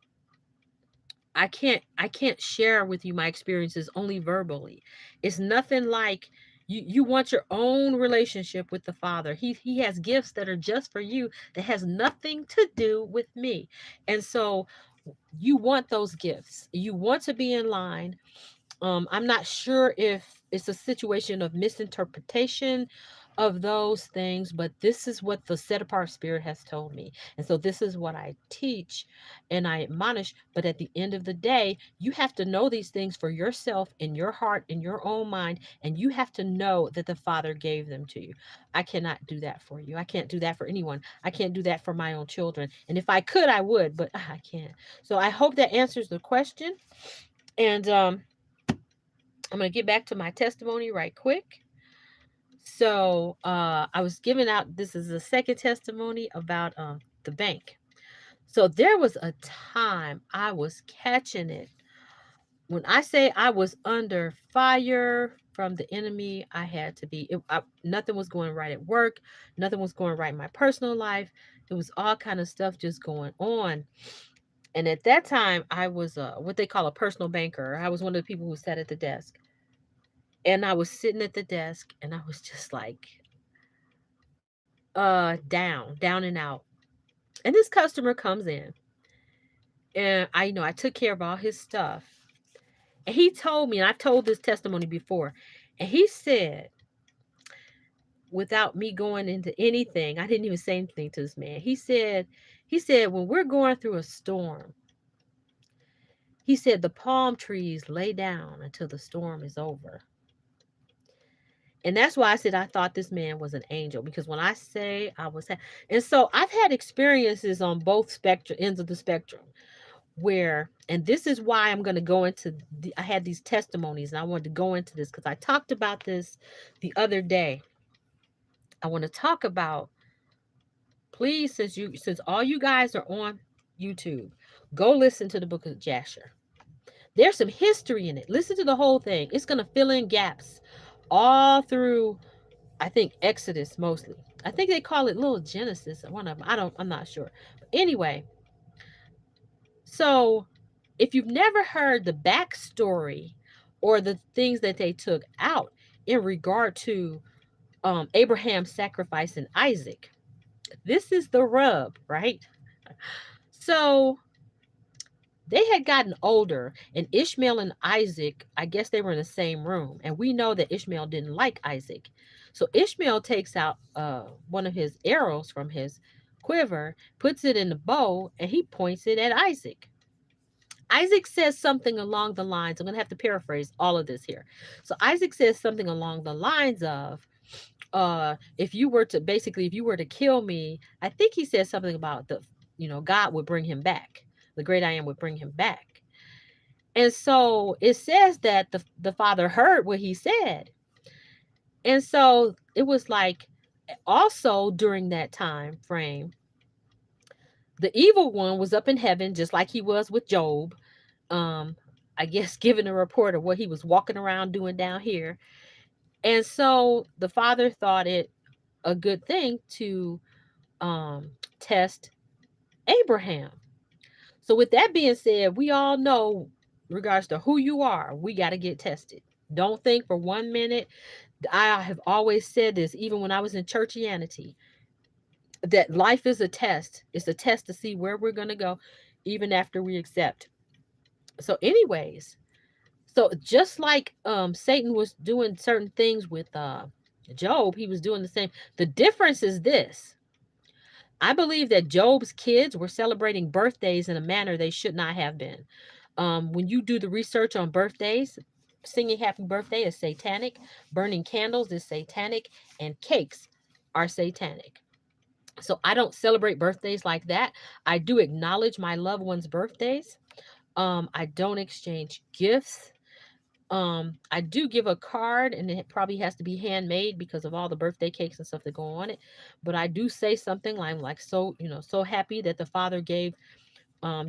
I can't share with you my experiences only verbally. It's nothing like you want your own relationship with the Father. He has gifts that are just for you that has nothing to do with me. And so you want those gifts. You want to be in line. I'm not sure if it's a situation of misinterpretation of those things, but this is what the set apart spirit has told me. And so this is what I teach and I admonish. But at the end of the day, you have to know these things for yourself, in your heart, in your own mind, and you have to know that the Father gave them to you. I cannot do that for you. I can't do that for anyone. I can't do that for my own children. And if I could, I would, but I can't. So I hope that answers the question. And I'm going to get back to my testimony right quick. So I was giving out, this is a second testimony about the bank. So there was a time I was catching it. When I say I was under fire from the enemy, I had to be. Nothing was going right at work. Nothing was going right in my personal life. It was all kind of stuff just going on. And at that time, I was what they call a personal banker. I was one of the people who sat at the desk. And I was sitting at the desk and I was just like down and out. And this customer comes in and I took care of all his stuff. And he told me, and I've told this testimony before, and he said, without me going into anything, I didn't even say anything to this man. He said, when we're going through a storm, he said the palm trees lay down until the storm is over. And that's why I said I thought this man was an angel, because when I say I was, and so I've had experiences on both spectrum ends of the spectrum where, and this is why I'm going to go into I had these testimonies and I wanted to go into this because I talked about this the other day. I want to talk about, please, since all you guys are on YouTube, go listen to the book of Jasher. There's some history in it. Listen to the whole thing. It's going to fill in gaps all through, I think, Exodus mostly. I think they call it Little Genesis, one of them. I'm not sure. But anyway, so if you've never heard the backstory or the things that they took out in regard to Abraham sacrificing Isaac, this is the rub, right? So they had gotten older, and Ishmael and Isaac, I guess they were in the same room. And we know that Ishmael didn't like Isaac. So Ishmael takes out one of his arrows from his quiver, puts it in the bow, and he points it at Isaac. Isaac says something along the lines, I'm going to have to paraphrase all of this here. So Isaac says something along the lines of, if you were to, basically, if you were to kill me, I think he said something about God would bring him back. The great I am would bring him back. And so it says that the father heard what he said. And so it was like, also during that time frame, the evil one was up in heaven, just like he was with Job. Um, I guess giving a report of what he was walking around doing down here. And so the father thought it a good thing to test Abraham. So with that being said, we all know, regards to who you are, we got to get tested. Don't think for 1 minute. I have always said this, even when I was in churchianity, that life is a test. It's a test to see where we're going to go, even after we accept. So, anyways, so just like Satan was doing certain things with Job, he was doing the same. The difference is this. I believe that Job's kids were celebrating birthdays in a manner they should not have been. When you do the research on birthdays, singing happy birthday is satanic, burning candles is satanic, and cakes are satanic. So I don't celebrate birthdays like that. I do acknowledge my loved ones' birthdays. I don't exchange gifts. I do give a card, and it probably has to be handmade because of all the birthday cakes and stuff that go on it. But I do say something like so, so happy that the Father gave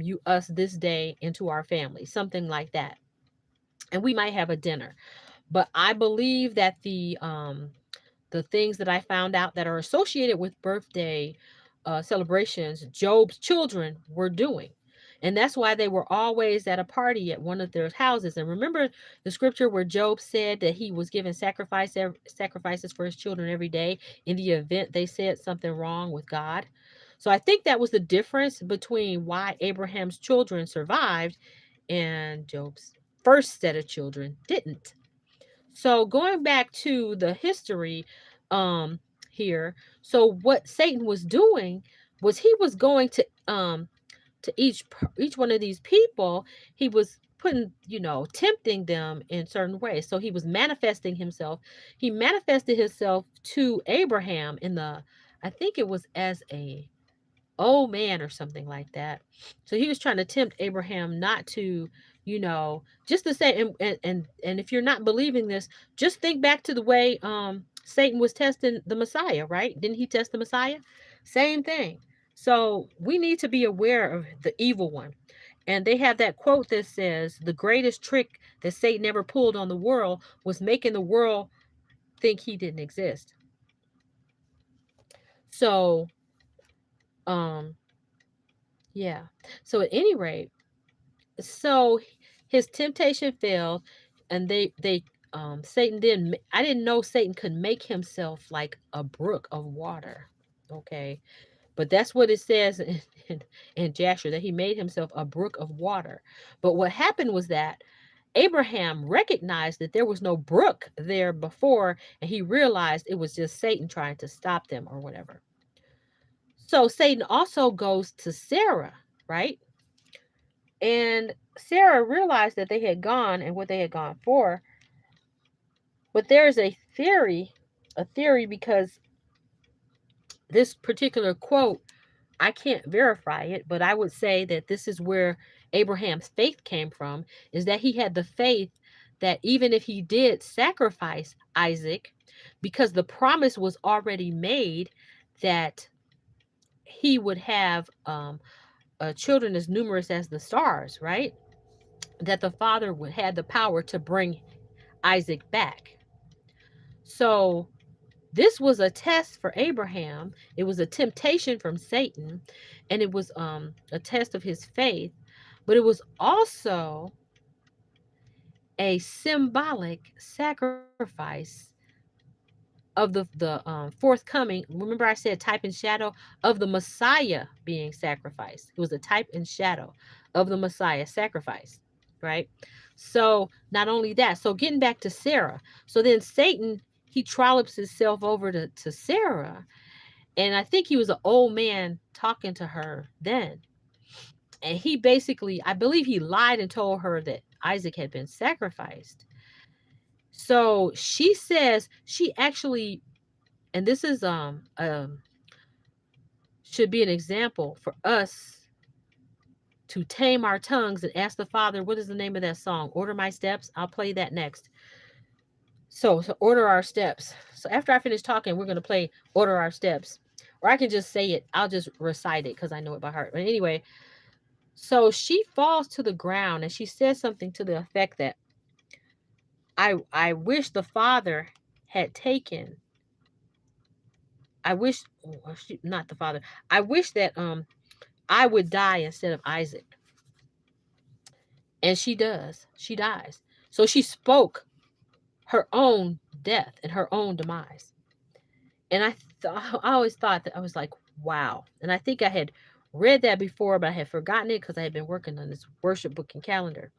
you us this day into our family, something like that. And we might have a dinner. But I believe that the things that I found out that are associated with birthday celebrations, Job's children were doing. And that's why they were always at a party at one of their houses. And remember the scripture where Job said that he was giving sacrifices for his children every day in the event they said something wrong with God. So I think that was the difference between why Abraham's children survived and Job's first set of children didn't. So going back to the history here, so what Satan was doing was he was going to each one of these people, he was putting, tempting them in certain ways. So he was manifesting himself. He manifested himself to Abraham in the, I think it was as a old man or something like that. So he was trying to tempt Abraham not to, just the same. And if you're not believing this, just think back to the way Satan was testing the Messiah, right? Didn't he test the Messiah? Same thing. So we need to be aware of the evil one. And they have that quote that says the greatest trick that Satan ever pulled on the world was making the world think he didn't exist. So, um, yeah. So at any rate, so his temptation failed, and Satan didn't. I didn't know Satan could make himself like a brook of water. Okay, but that's what it says in Jasher, that he made himself a brook of water. But what happened was that Abraham recognized that there was no brook there before, and he realized it was just Satan trying to stop them or whatever. So Satan also goes to Sarah, right? And Sarah realized that they had gone and what they had gone for. But there's a theory because this particular quote, I can't verify it, but I would say that this is where Abraham's faith came from, is that he had the faith that even if he did sacrifice Isaac, because the promise was already made that he would have children as numerous as the stars, right? That the father would had the power to bring Isaac back. So this was a test for Abraham. It was a temptation from Satan, and it was a test of his faith, but it was also a symbolic sacrifice of the forthcoming. Remember, I said type and shadow of the Messiah being sacrificed. It was a type and shadow of the Messiah sacrifice, right? So not only that, so getting back to Sarah, so then Satan, he trollops himself over to Sarah, and I think he was an old man talking to her then. And he basically, I believe he lied and told her that Isaac had been sacrificed. So she says she actually, and this is should be an example for us to tame our tongues and ask the Father, what is the name of that song? Order My Steps. I'll play that next. So order our steps. So after I finish talking, we're going to play Order Our Steps. Or I can just say it. I'll just recite it because I know it by heart. But anyway, so she falls to the ground and she says something to the effect that I wish the Father had taken. I wish, not the Father. I wish that I would die instead of Isaac. And she does. She dies. So she spoke her own death and her own demise. And I always thought that, I was like, wow. And I think I had read that before, but I had forgotten it because I had been working on this worship book and calendar.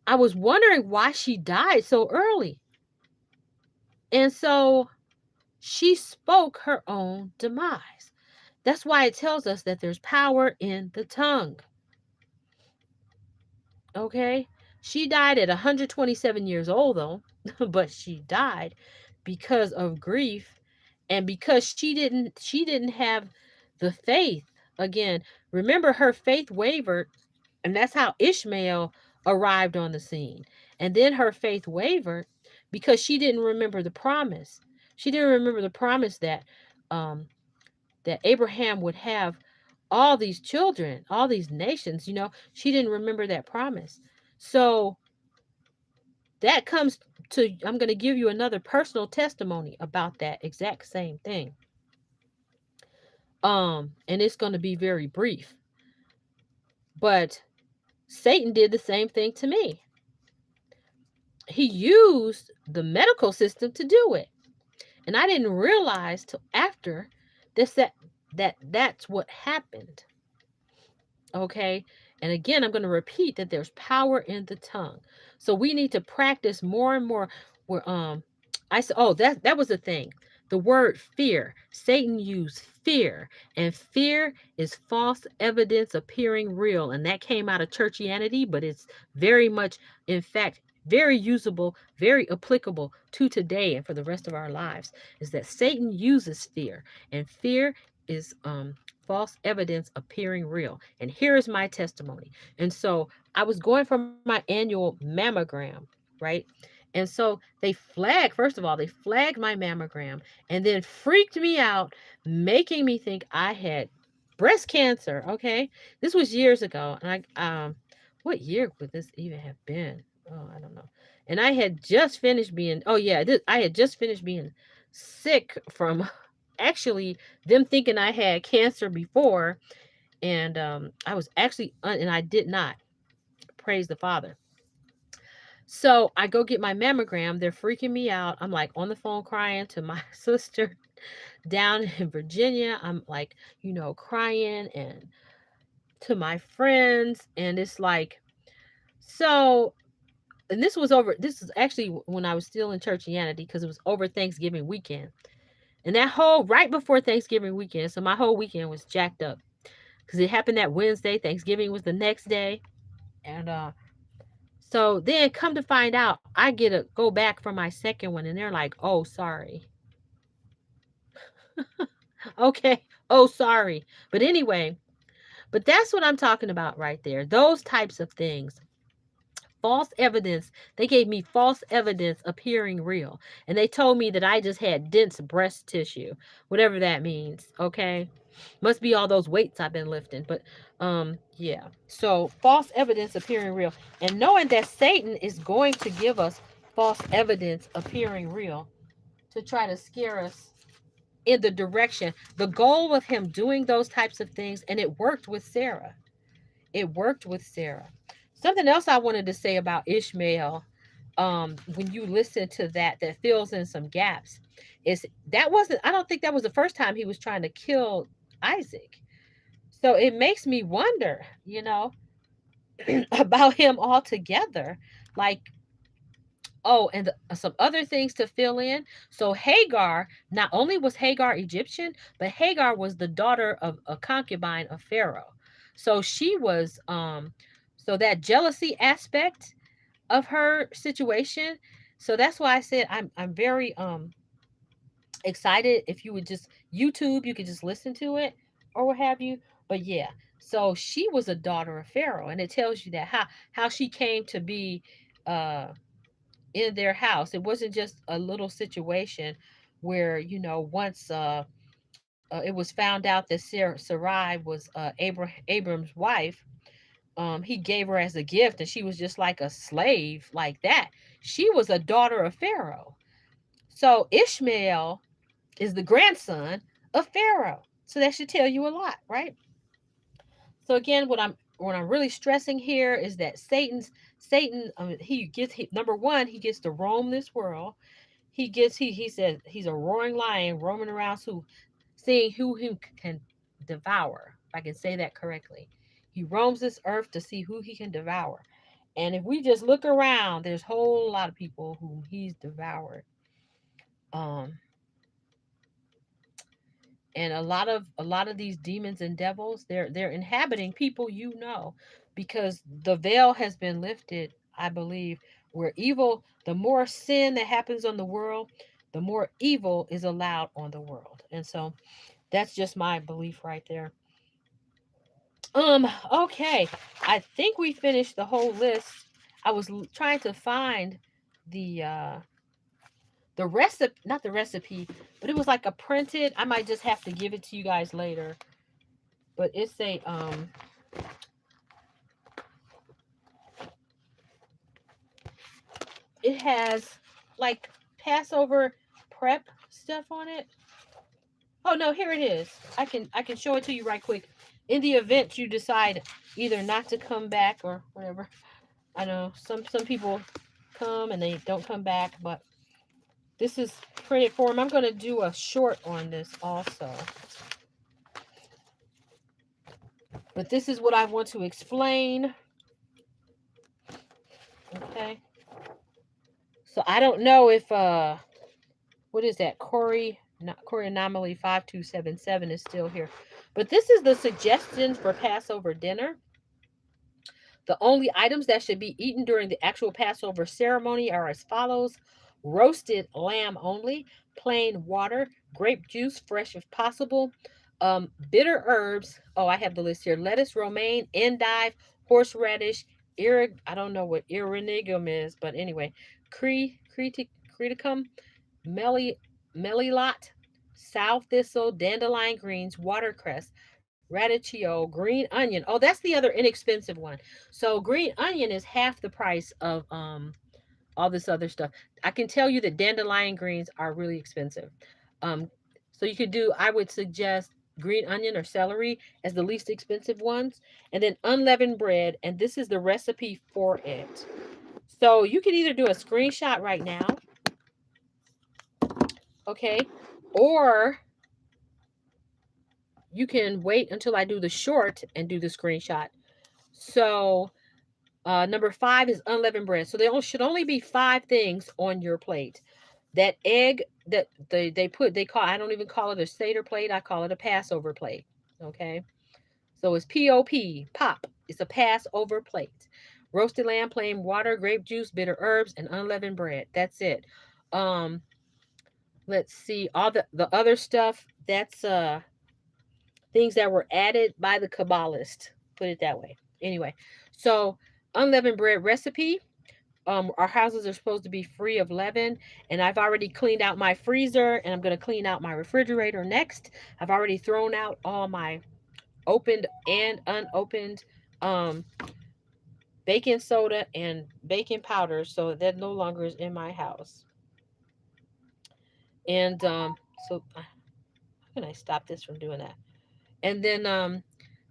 I was wondering why she died so early. And so she spoke her own demise. That's why it tells us that there's power in the tongue. Okay? She died at 127 years old, though, but she died because of grief and because she didn't have the faith. Again, remember, her faith wavered, and that's how Ishmael arrived on the scene. And then her faith wavered because she didn't remember the promise. She didn't remember the promise um, that Abraham would have all these children, all these nations. She didn't remember that promise. So that comes to, I'm going to give you another personal testimony about that exact same thing. And it's going to be very brief. But Satan did the same thing to me. He used the medical system to do it. And I didn't realize till after this that's what happened. Okay? And again, I'm going to repeat that there's power in the tongue. So we need to practice more and more. Where I said, oh, that was the thing. The word fear. Satan used fear, and fear is false evidence appearing real, and that came out of churchianity, but it's very much, in fact, very usable, very applicable to today and for the rest of our lives. Is that Satan uses fear, and fear is false evidence appearing real. And here is my testimony. And so I was going for my annual mammogram, right? And so they flagged, first of all, they flagged my mammogram and then freaked me out, making me think I had breast cancer. Okay. This was years ago. And what year would this even have been? Oh, I don't know. And I had just finished being, oh yeah, I had just finished being sick from actually them thinking I had cancer before. And I was actually, and I did not. Praise the Father. So I go get my mammogram. They're freaking me out. I'm like on the phone crying to my sister down in Virginia. I'm like, crying and to my friends. And it's like, so, and this is actually when I was still in churchianity because it was over Thanksgiving weekend. And right before Thanksgiving weekend, so my whole weekend was jacked up because it happened that Wednesday. Thanksgiving was the next day. And so then come to find out, I get to go back for my second one, and they're like, "Oh, sorry." Okay. Oh, sorry. But anyway, but that's what I'm talking about right there. Those types of things. False evidence. They gave me false evidence appearing real. And they told me that I just had dense breast tissue, whatever that means. Okay. Must be all those weights I've been lifting. But yeah. So false evidence appearing real. And knowing that Satan is going to give us false evidence appearing real to try to scare us in the direction. The goal of him doing those types of things, and it worked with Sarah. It worked with Sarah. Something else I wanted to say about Ishmael, when you listen to that fills in some gaps, is that wasn't, I don't think that was the first time he was trying to kill Isaac. So it makes me wonder, about him altogether. Like, oh, and some other things to fill in. So Hagar, not only was Hagar Egyptian, but Hagar was the daughter of a concubine of Pharaoh. So she was so that jealousy aspect of her situation. So that's why I said I'm very excited if you would just YouTube, you could just listen to it or what have you. But yeah, so she was a daughter of Pharaoh, and it tells you that how she came to be uh in their house. It wasn't just a little situation where, once it was found out that Sarai was Abram's wife, he gave her as a gift, and she was just like a slave like that. She was a daughter of Pharaoh. So Ishmael is the grandson of Pharaoh. So that should tell you a lot, right? So again, what I'm really stressing here is that Satan, number one, he gets to roam this world. He says he's a roaring lion roaming around, seeing who he can devour. If I can say that correctly, he roams this earth to see who he can devour. And if we just look around, there's a whole lot of people whom he's devoured. Um, and a lot of these demons and devils, they're inhabiting people, because the veil has been lifted, I believe, where evil, the more sin that happens on the world, the more evil is allowed on the world. And so that's just my belief right there. Okay, I think we finished the whole list. I was trying to find the recipe, not the recipe, but it was like a printed, I might just have to give it to you guys later. But it has like Passover prep stuff on it. Oh no, here it is. I can show it to you right quick. In the event you decide either not to come back or whatever. I know some people come and they don't come back, but this is printed form. I'm going to do a short on this also. But this is what I want to explain. Okay. So I don't know if what is that? Corey Anomaly 5277 is still here. But this is the suggestions for Passover dinner. The only items that should be eaten during the actual Passover ceremony are as follows: roasted lamb only, plain water, grape juice, fresh if possible, bitter herbs. Oh, I have the list here: lettuce, romaine, endive, horseradish, I don't know what irrigum is, but anyway, Creticum, meli, melilot, sow thistle, dandelion greens, watercress, radicchio, green onion. Oh, that's the other inexpensive one. So green onion is half the price of all this other stuff. I can tell you that dandelion greens are really expensive. Um, so you could do, I would suggest green onion or celery as the least expensive ones, and then unleavened bread. And this is the recipe for it. So you can either do a screenshot right now, okay, or you can wait until I do the short and do the screenshot. So number 5 is unleavened bread. So there should only be 5 things on your plate. That egg that they call, I don't even call it a Seder plate, I call it a Passover plate. Okay. So it's pop. It's a Passover plate. Roasted lamb, plain water, grape juice, bitter herbs, and unleavened bread. That's it. Um, let's see. All the other stuff, that's things that were added by the Kabbalist. Put it that way. Anyway, so unleavened bread recipe. Our houses are supposed to be free of leaven, and I've already cleaned out my freezer, and I'm going to clean out my refrigerator next. I've already thrown out all my opened and unopened um, baking soda and baking powder, so that no longer is in my house. And so how can I stop this from doing that? And then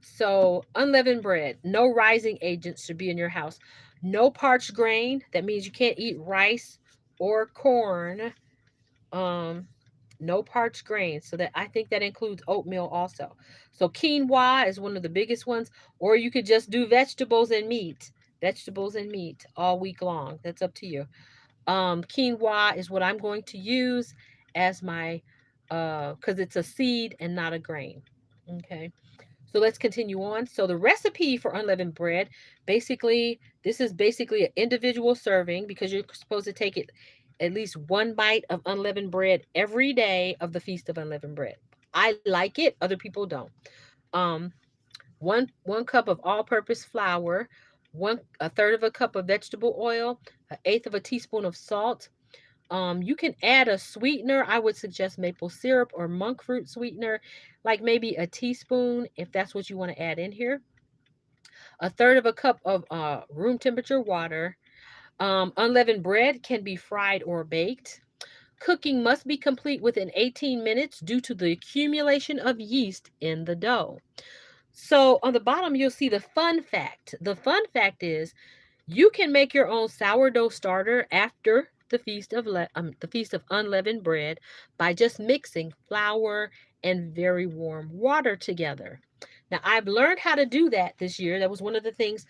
so unleavened bread, no rising agents should be in your house. No parched grain. That means you can't eat rice or corn. Um, no parched grains. So that, I think that includes oatmeal also. So quinoa is one of the biggest ones, or you could just do vegetables and meat. Vegetables and meat all week long. That's up to you. Quinoa is what I'm going to use as my because it's a seed and not a grain. Okay. So let's continue on. So the recipe for unleavened bread, basically, this is basically an individual serving because you're supposed to take it at least one bite of unleavened bread every day of the Feast of Unleavened Bread. I like it. Other people don't. Um, one cup of all-purpose flour, a third of a cup of vegetable oil, an eighth of a teaspoon of salt. You can add a sweetener. I would suggest maple syrup or monk fruit sweetener, like maybe a teaspoon if that's what you want to add in here. A third of a cup of room temperature water. Unleavened bread can be fried or baked. Cooking must be complete within 18 minutes due to the accumulation of yeast in the dough. So on the bottom, you'll see the fun fact. The fun fact is you can make your own sourdough starter after the feast of unleavened bread by just mixing flour and very warm water together. Now I've learned how to do that this year. That was one of the things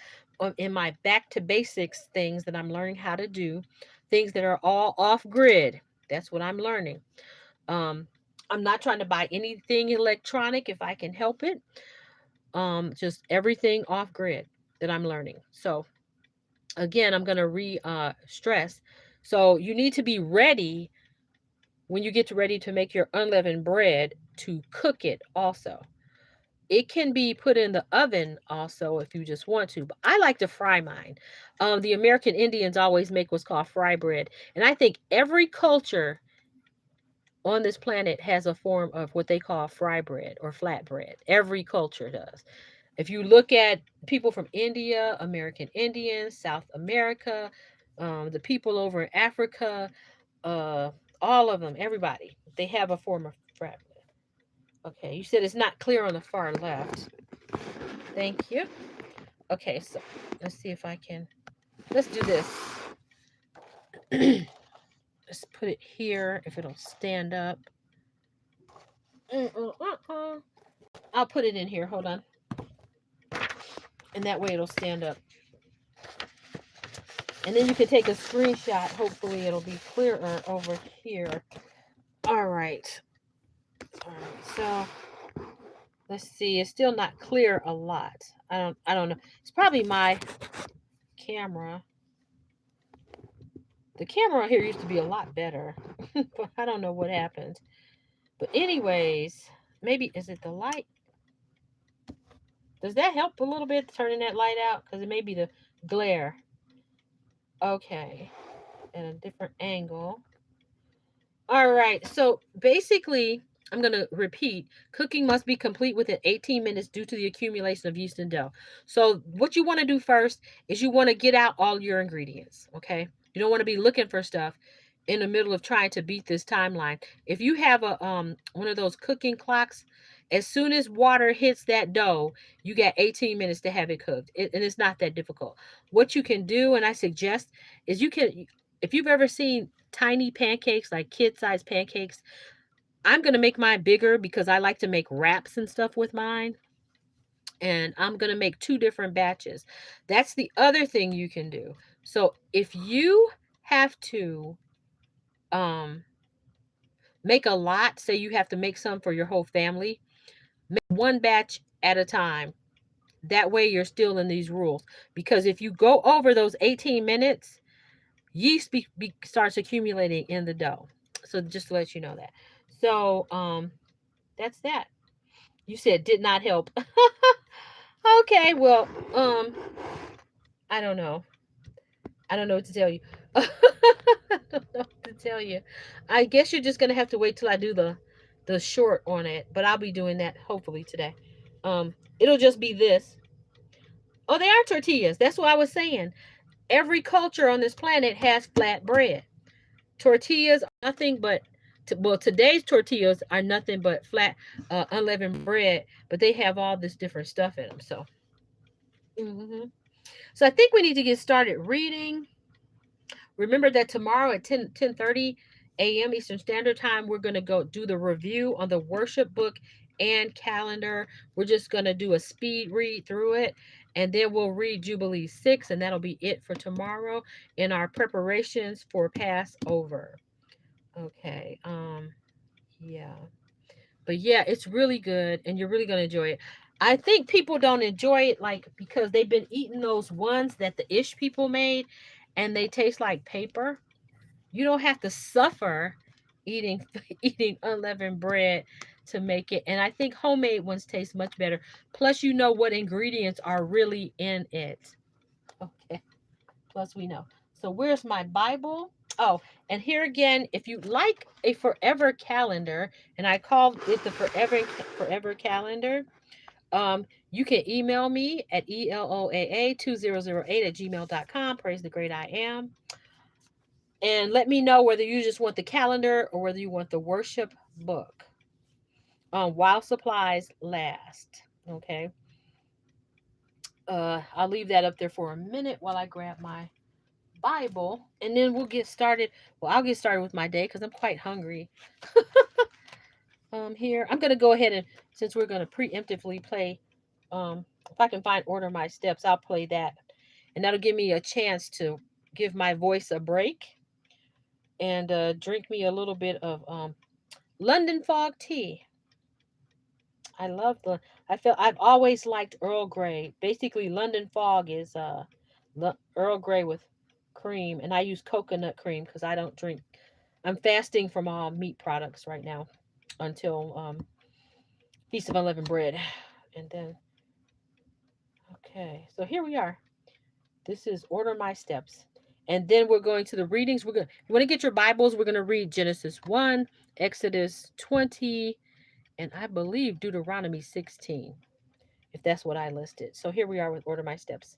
in my back to basics things that I'm learning how to do, things that are all off grid. That's what I'm learning. Um, I'm not trying to buy anything electronic if I can help it. Just everything off grid that I'm learning. So again, I'm going to stress. So you need to be ready when you get ready to make your unleavened bread to cook it also. It can be put in the oven also if you just want to, but I like to fry mine. The American Indians always make what's called fry bread, and I think every culture on this planet has a form of what they call fry bread or flat bread. Every culture does. If you look at people from India, American Indians, South America, the people over in Africa, uh, all of them, everybody, they have a form of frat. Okay, you said it's not clear on the far left. Thank you. Okay, so let's see if I can. Let's do this. Let's put it here if it'll stand up. I'll put it in here. Hold on. And that way it'll stand up. And then you can take a screenshot. Hopefully it'll be clearer over here. All right. All right. So let's see. It's still not clear a lot. I don't know. It's probably my camera. The camera here used to be a lot better. But I don't know what happened. But anyways, maybe is it the light? Does that help a little bit turning that light out? Because it may be the glare. Okay. at a different angle. All right. So basically, I'm going to repeat cooking must be complete within 18 minutes due to the accumulation of yeast and dough. So, what you want to do first is you want to get out all your ingredients. Okay. You don't want to be looking for stuff in the middle of trying to beat this timeline. If you have a one of those cooking clocks, as soon as water hits that dough, you got 18 minutes to have it cooked. And it's not that difficult. What you can do, and I suggest, is you can, if you've ever seen tiny pancakes, like kid-sized pancakes, I'm going to make mine bigger because I like to make wraps and stuff with mine. And I'm going to make two different batches. That's the other thing you can do. So if you have to um, make a lot, say you have to make some for your whole family, make one batch at a time. That way you're still in these rules. Because if you go over those 18 minutes, yeast starts accumulating in the dough. So just to let you know that. So that's that. You said did not help. Okay, well, I don't know. I don't know what to tell you. I don't know what to tell you. I guess you're just gonna have to wait till I do the short on it, but I'll be doing that hopefully today. It'll just be this. Oh, they are tortillas. That's what I was saying. Every culture on this planet has flat bread. Tortillas are nothing but well, today's tortillas are nothing but flat unleavened bread, but they have all this different stuff in them. So so I think we need to get started reading. Remember that tomorrow at 10:30 a.m. Eastern Standard Time, we're going to go do the review on the worship book and calendar. We're just going to do a speed read through it, and then we'll read Jubilees 6, and that'll be it for tomorrow in our preparations for Passover. Okay. Yeah. But yeah, it's really good and you're really going to enjoy it. I think people don't enjoy it like because they've been eating those ones that the Ish people made and they taste like paper. You don't have to suffer eating eating unleavened bread to make it. And I think homemade ones taste much better. Plus you know what ingredients are really in it. Okay. Plus we know. So where's my Bible? Oh, and here again, if you like a forever calendar, and I called it the forever calendar, you can email me at eloaa2008 at gmail.com. Praise the great I am. And let me know whether you just want the calendar or whether you want the worship book. While supplies last. Okay. I'll leave that up there for a minute while I grab my Bible, and then we'll get started. Well, I'll get started with my day because I'm quite hungry. Here I'm gonna go ahead and since we're gonna preemptively play, if I can find Order My Steps, I'll play that, and that'll give me a chance to give my voice a break and drink me a little bit of London Fog tea. I love the. I feel I've always liked Earl Grey. Basically, London Fog is Earl Grey with cream, and I use coconut cream because I don't drink. I'm fasting from all meat products right now until Feast of Unleavened Bread, and then okay. So here we are. This is Order My Steps, and then we're going to the readings. We're going. You want to get your Bibles? We're going to read Genesis 1, Exodus 20, and I believe Deuteronomy 16. If that's what I listed. So here we are with Order My Steps.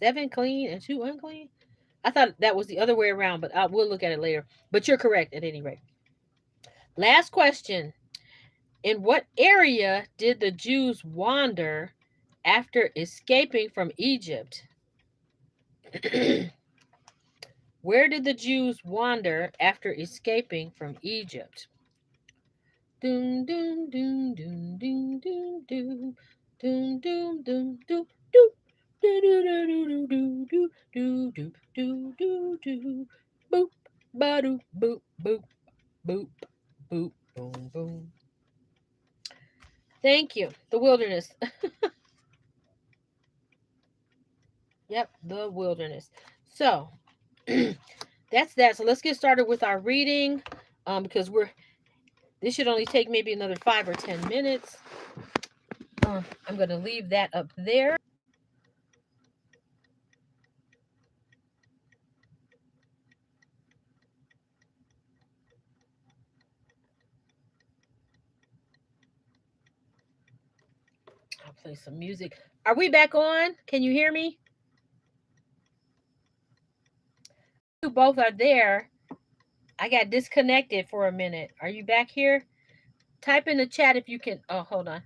7 clean and 2 unclean. I thought that was the other way around, but we'll look at it later. But you're correct at any rate. Last question. In what area did the Jews wander after escaping from Egypt? Where did the Jews wander after escaping from Egypt? Doom doom doom doom doom doom doom doom doom doom doom doom do do do do do do do do do do do boop ba doop boop boop boop boop boom boom. Thank you. The wilderness. Yep, the wilderness. So that's that. So let's get started with our reading. Because this should only take maybe another 5 or 10 minutes. I'm gonna leave that up there. I'll play some music. Are we back on? Can you hear me? You both are there. I got disconnected for a minute. Are you back here? Type in the chat if you can. Oh, hold on.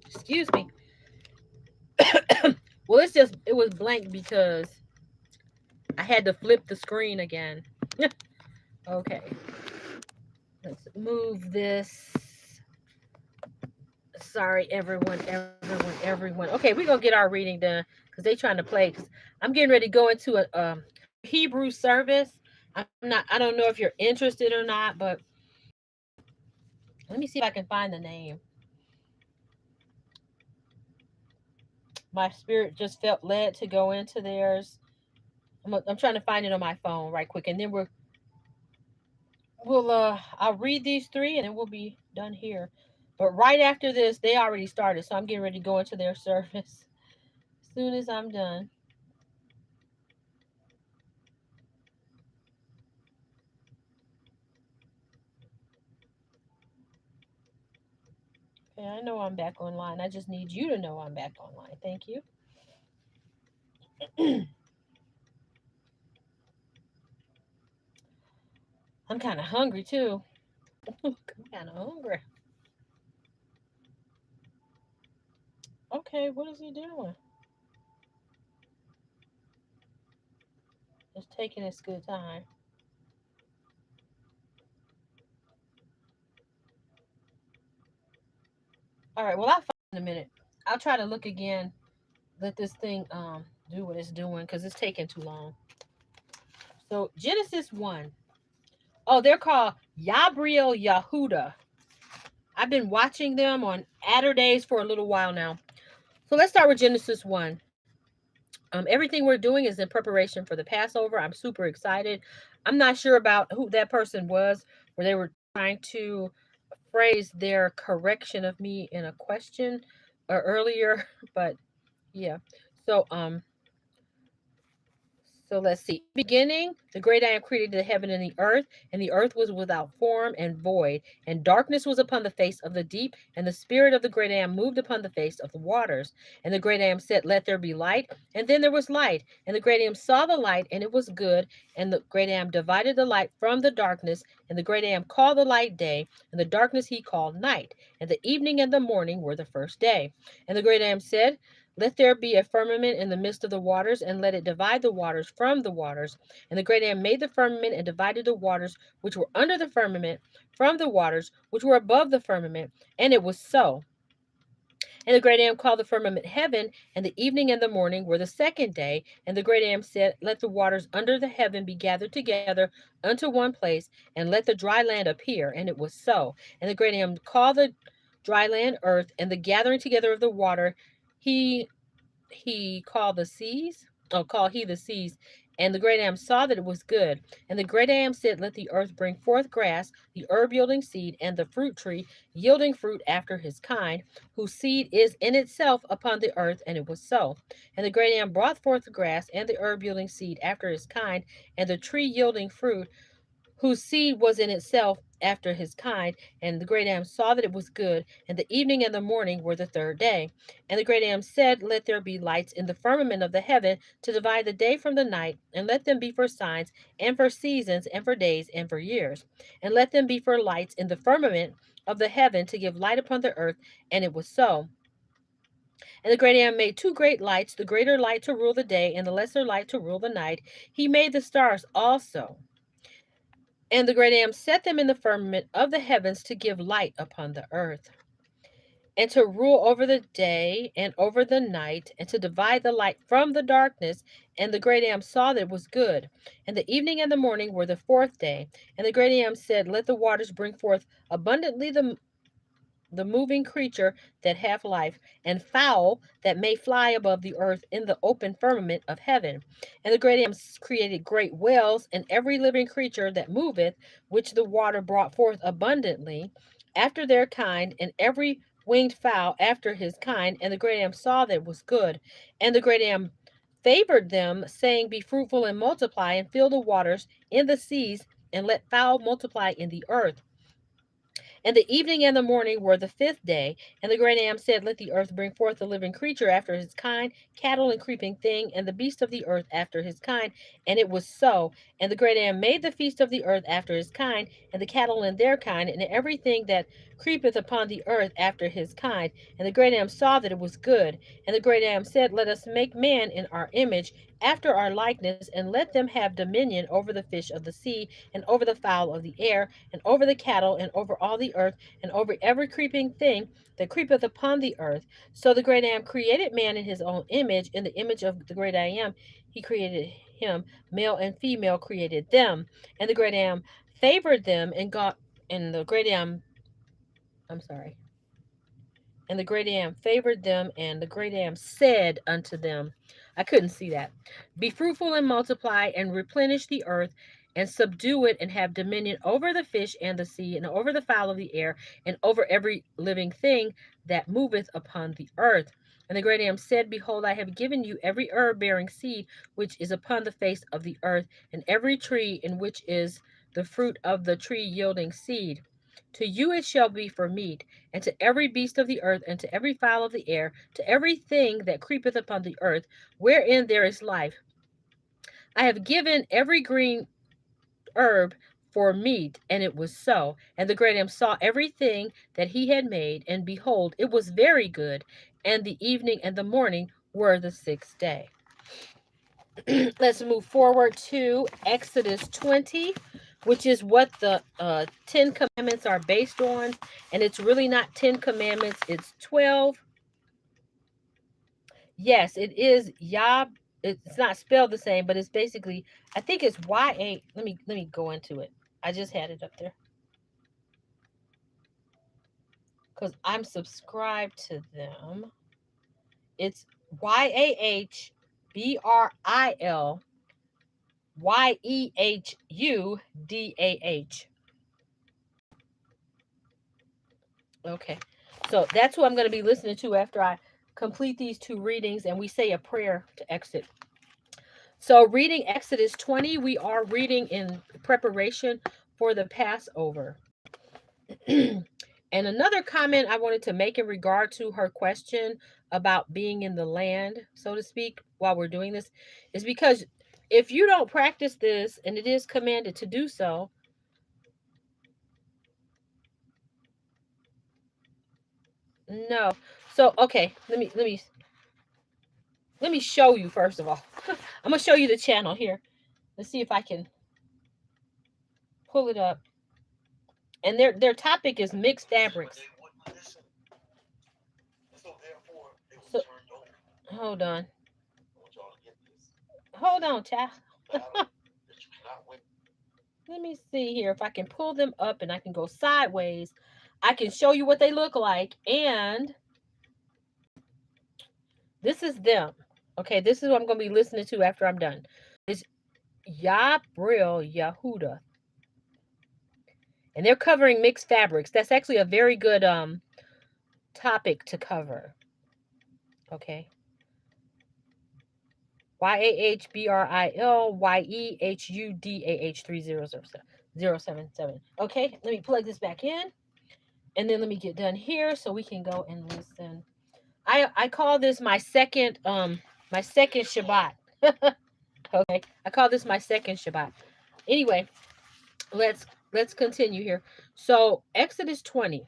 Excuse me. Well, it was blank because I had to flip the screen again. Okay. Let's move this. Sorry, everyone. Okay, we're gonna get our reading done because they trying to play. Cause I'm getting ready to go into a Hebrew service. I don't know if you're interested or not, but let me see if I can find the name. My spirit just felt led to go into theirs. I'm trying to find it on my phone right quick, and then I'll read these three, and then we'll be done here. But right after this, they already started, so I'm getting ready to go into their service as soon as I'm done. Okay, I know I'm back online. I just need you to know I'm back online. Thank you. I'm kind of hungry too. I'm kind of hungry. Okay, what is he doing? Just taking his good time. All right, well, I'll find in a minute. I'll try to look again. Let this thing do what it's doing because it's taking too long. So Genesis 1. Oh, they're called Yabriel Yahuda. I've been watching them on Adder Days for a little while now. So let's start with Genesis 1. Everything we're doing is in preparation for the Passover. I'm super excited. I'm not sure about who that person was, where they were trying to phrase their correction of me in a question or earlier, but yeah. So so let's see. Beginning, the great I am created the heaven and the earth was without form and void, and darkness was upon the face of the deep, and the spirit of the great I am moved upon the face of the waters. And the great I am said, let there be light, and then there was light. And the great I am saw the light, and it was good. And the great I am divided the light from the darkness, and the great I am called the light day, and the darkness he called night. And the evening and the morning were the first day. And the great I am said, let there be a firmament in the midst of the waters, and let it divide the waters from the waters. And the great I made the firmament and divided the waters which were under the firmament from the waters which were above the firmament. And it was so. And the great I called the firmament heaven, and the evening and the morning were the second day. And the great I said, let the waters under the heaven be gathered together unto one place, and let the dry land appear. And it was so. And the great I called the dry land earth, and the gathering together of the water he he called the seas, called he the seas. And the great Am saw that it was good. And the great Am said, let the earth bring forth grass, the herb yielding seed, and the fruit tree yielding fruit after his kind, whose seed is in itself upon the earth. And it was so. And the great Am brought forth the grass, and the herb yielding seed after his kind, and the tree yielding fruit, whose seed was in itself after his kind. And the great Am saw that it was good. And the evening and the morning were the third day. And the great Am said, let there be lights in the firmament of the heaven to divide the day from the night, and let them be for signs, and for seasons, and for days, and for years. And let them be for lights in the firmament of the heaven to give light upon the earth. And it was so. And the great Am made two great lights, the greater light to rule the day, and the lesser light to rule the night. He made the stars also. And the great Am set them in the firmament of the heavens to give light upon the earth, and to rule over the day and over the night, and to divide the light from the darkness. And the great Am saw that it was good. And the evening and the morning were the fourth day. And the great Am said, let the waters bring forth abundantly the moving creature that hath life, and fowl that may fly above the earth in the open firmament of heaven. And the great Am created great whales, and every living creature that moveth, which the water brought forth abundantly, after their kind, and every winged fowl after his kind. And the great Am saw that it was good. And the great Am favored them, saying, be fruitful and multiply, and fill the waters in the seas, and let fowl multiply in the earth. And the evening and the morning were the fifth day. And the great Am said, let the earth bring forth a living creature after his kind, cattle and creeping thing, and the beast of the earth after his kind. And it was so. And the great Am made the feast of the earth after his kind, and the cattle in their kind, and everything that creepeth upon the earth after his kind. And the great Am saw that it was good. And the great Am said, let us make man in our image, after our likeness, and let them have dominion over the fish of the sea, and over the fowl of the air, and over the cattle, and over all the earth, and over every creeping thing that creepeth upon the earth. So the great Am created man in his own image. In the image of the great I Am, he created him. Male and female created them. And the great Am favored them, and got, and the great Am, I'm sorry. And the great Am favored them, and the great Am said unto them, I couldn't see that. Be fruitful and multiply, and replenish the earth, and subdue it, and have dominion over the fish and the sea, and over the fowl of the air, and over every living thing that moveth upon the earth. And the great Am said, behold, I have given you every herb bearing seed which is upon the face of the earth, and every tree in which is the fruit of the tree yielding seed. To you it shall be for meat, and to every beast of the earth, and to every fowl of the air, to every thing that creepeth upon the earth, wherein there is life. I have given every green herb for meat. And it was so. And the great Am saw everything that he had made, and behold, it was very good. And the evening and the morning were the sixth day. Let's move forward to Exodus 20, which is what the 10 commandments are based on. And it's really not 10 commandments, it's 12. Yes, it is Yah. It's not spelled the same, but it's basically, I think it's YA. Let me go into it. I just had it up there because I'm subscribed to them. It's YAHBRILYEHUDAH. Okay. So that's who I'm going to be listening to after I complete these two readings and we say a prayer to exit. So, reading Exodus 20, we are reading in preparation for the Passover. And another comment I wanted to make in regard to her question about being in the land, so to speak, while we're doing this, is because if you don't practice this, and it is commanded to do so, no. So, okay, let me show you first of all. I'm gonna show you the channel here. Let's see if I can pull it up. And their topic is mixed fabrics. So, hold on. Hold on, child. Let me see here if I can pull them up and I can go sideways. I can show you what they look like. And this is them. Okay, this is what I'm going to be listening to after I'm done. It's Yabril Yahuda. And they're covering mixed fabrics. That's actually a very good topic to cover. Okay. YAHBRILYEHUDAH 3007. 077. Okay, let me plug this back in, and then let me get done here so we can go and listen. I call this my second Shabbat. Okay, I call this my second Shabbat. Anyway, let's continue here. So Exodus 20.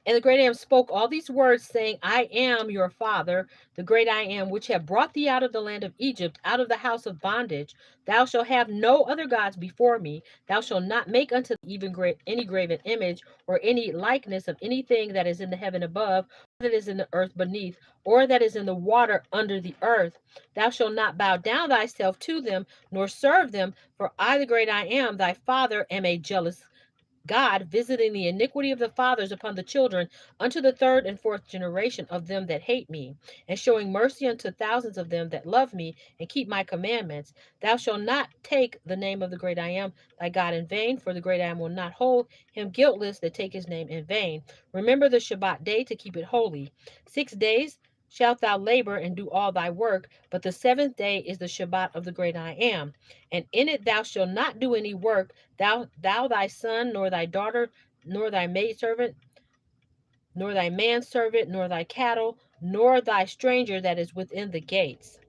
And the great I am spoke all these words, saying, I am your father, the great I am, which have brought thee out of the land of Egypt, out of the house of bondage. Thou shalt have no other gods before me. Thou shalt not make unto thee even any graven image, or any likeness of anything that is in the heaven above, or that is in the earth beneath, or that is in the water under the earth. Thou shalt not bow down thyself to them, nor serve them, for I, the great I am, thy father, am a jealous God, visiting the iniquity of the fathers upon the children unto the third and fourth generation of them that hate me, and showing mercy unto thousands of them that love me and keep my commandments. Thou shalt not take the name of the great I am thy God in vain, for the great I am will not hold him guiltless that take his name in vain. Remember the Shabbat day to keep it holy. 6 days shalt thou labor and do all thy work, but the seventh day is the Shabbat of the great I am. And in it thou shalt not do any work, thou thy son, nor thy daughter, nor thy maidservant, nor thy manservant, nor thy cattle, nor thy stranger that is within the gates.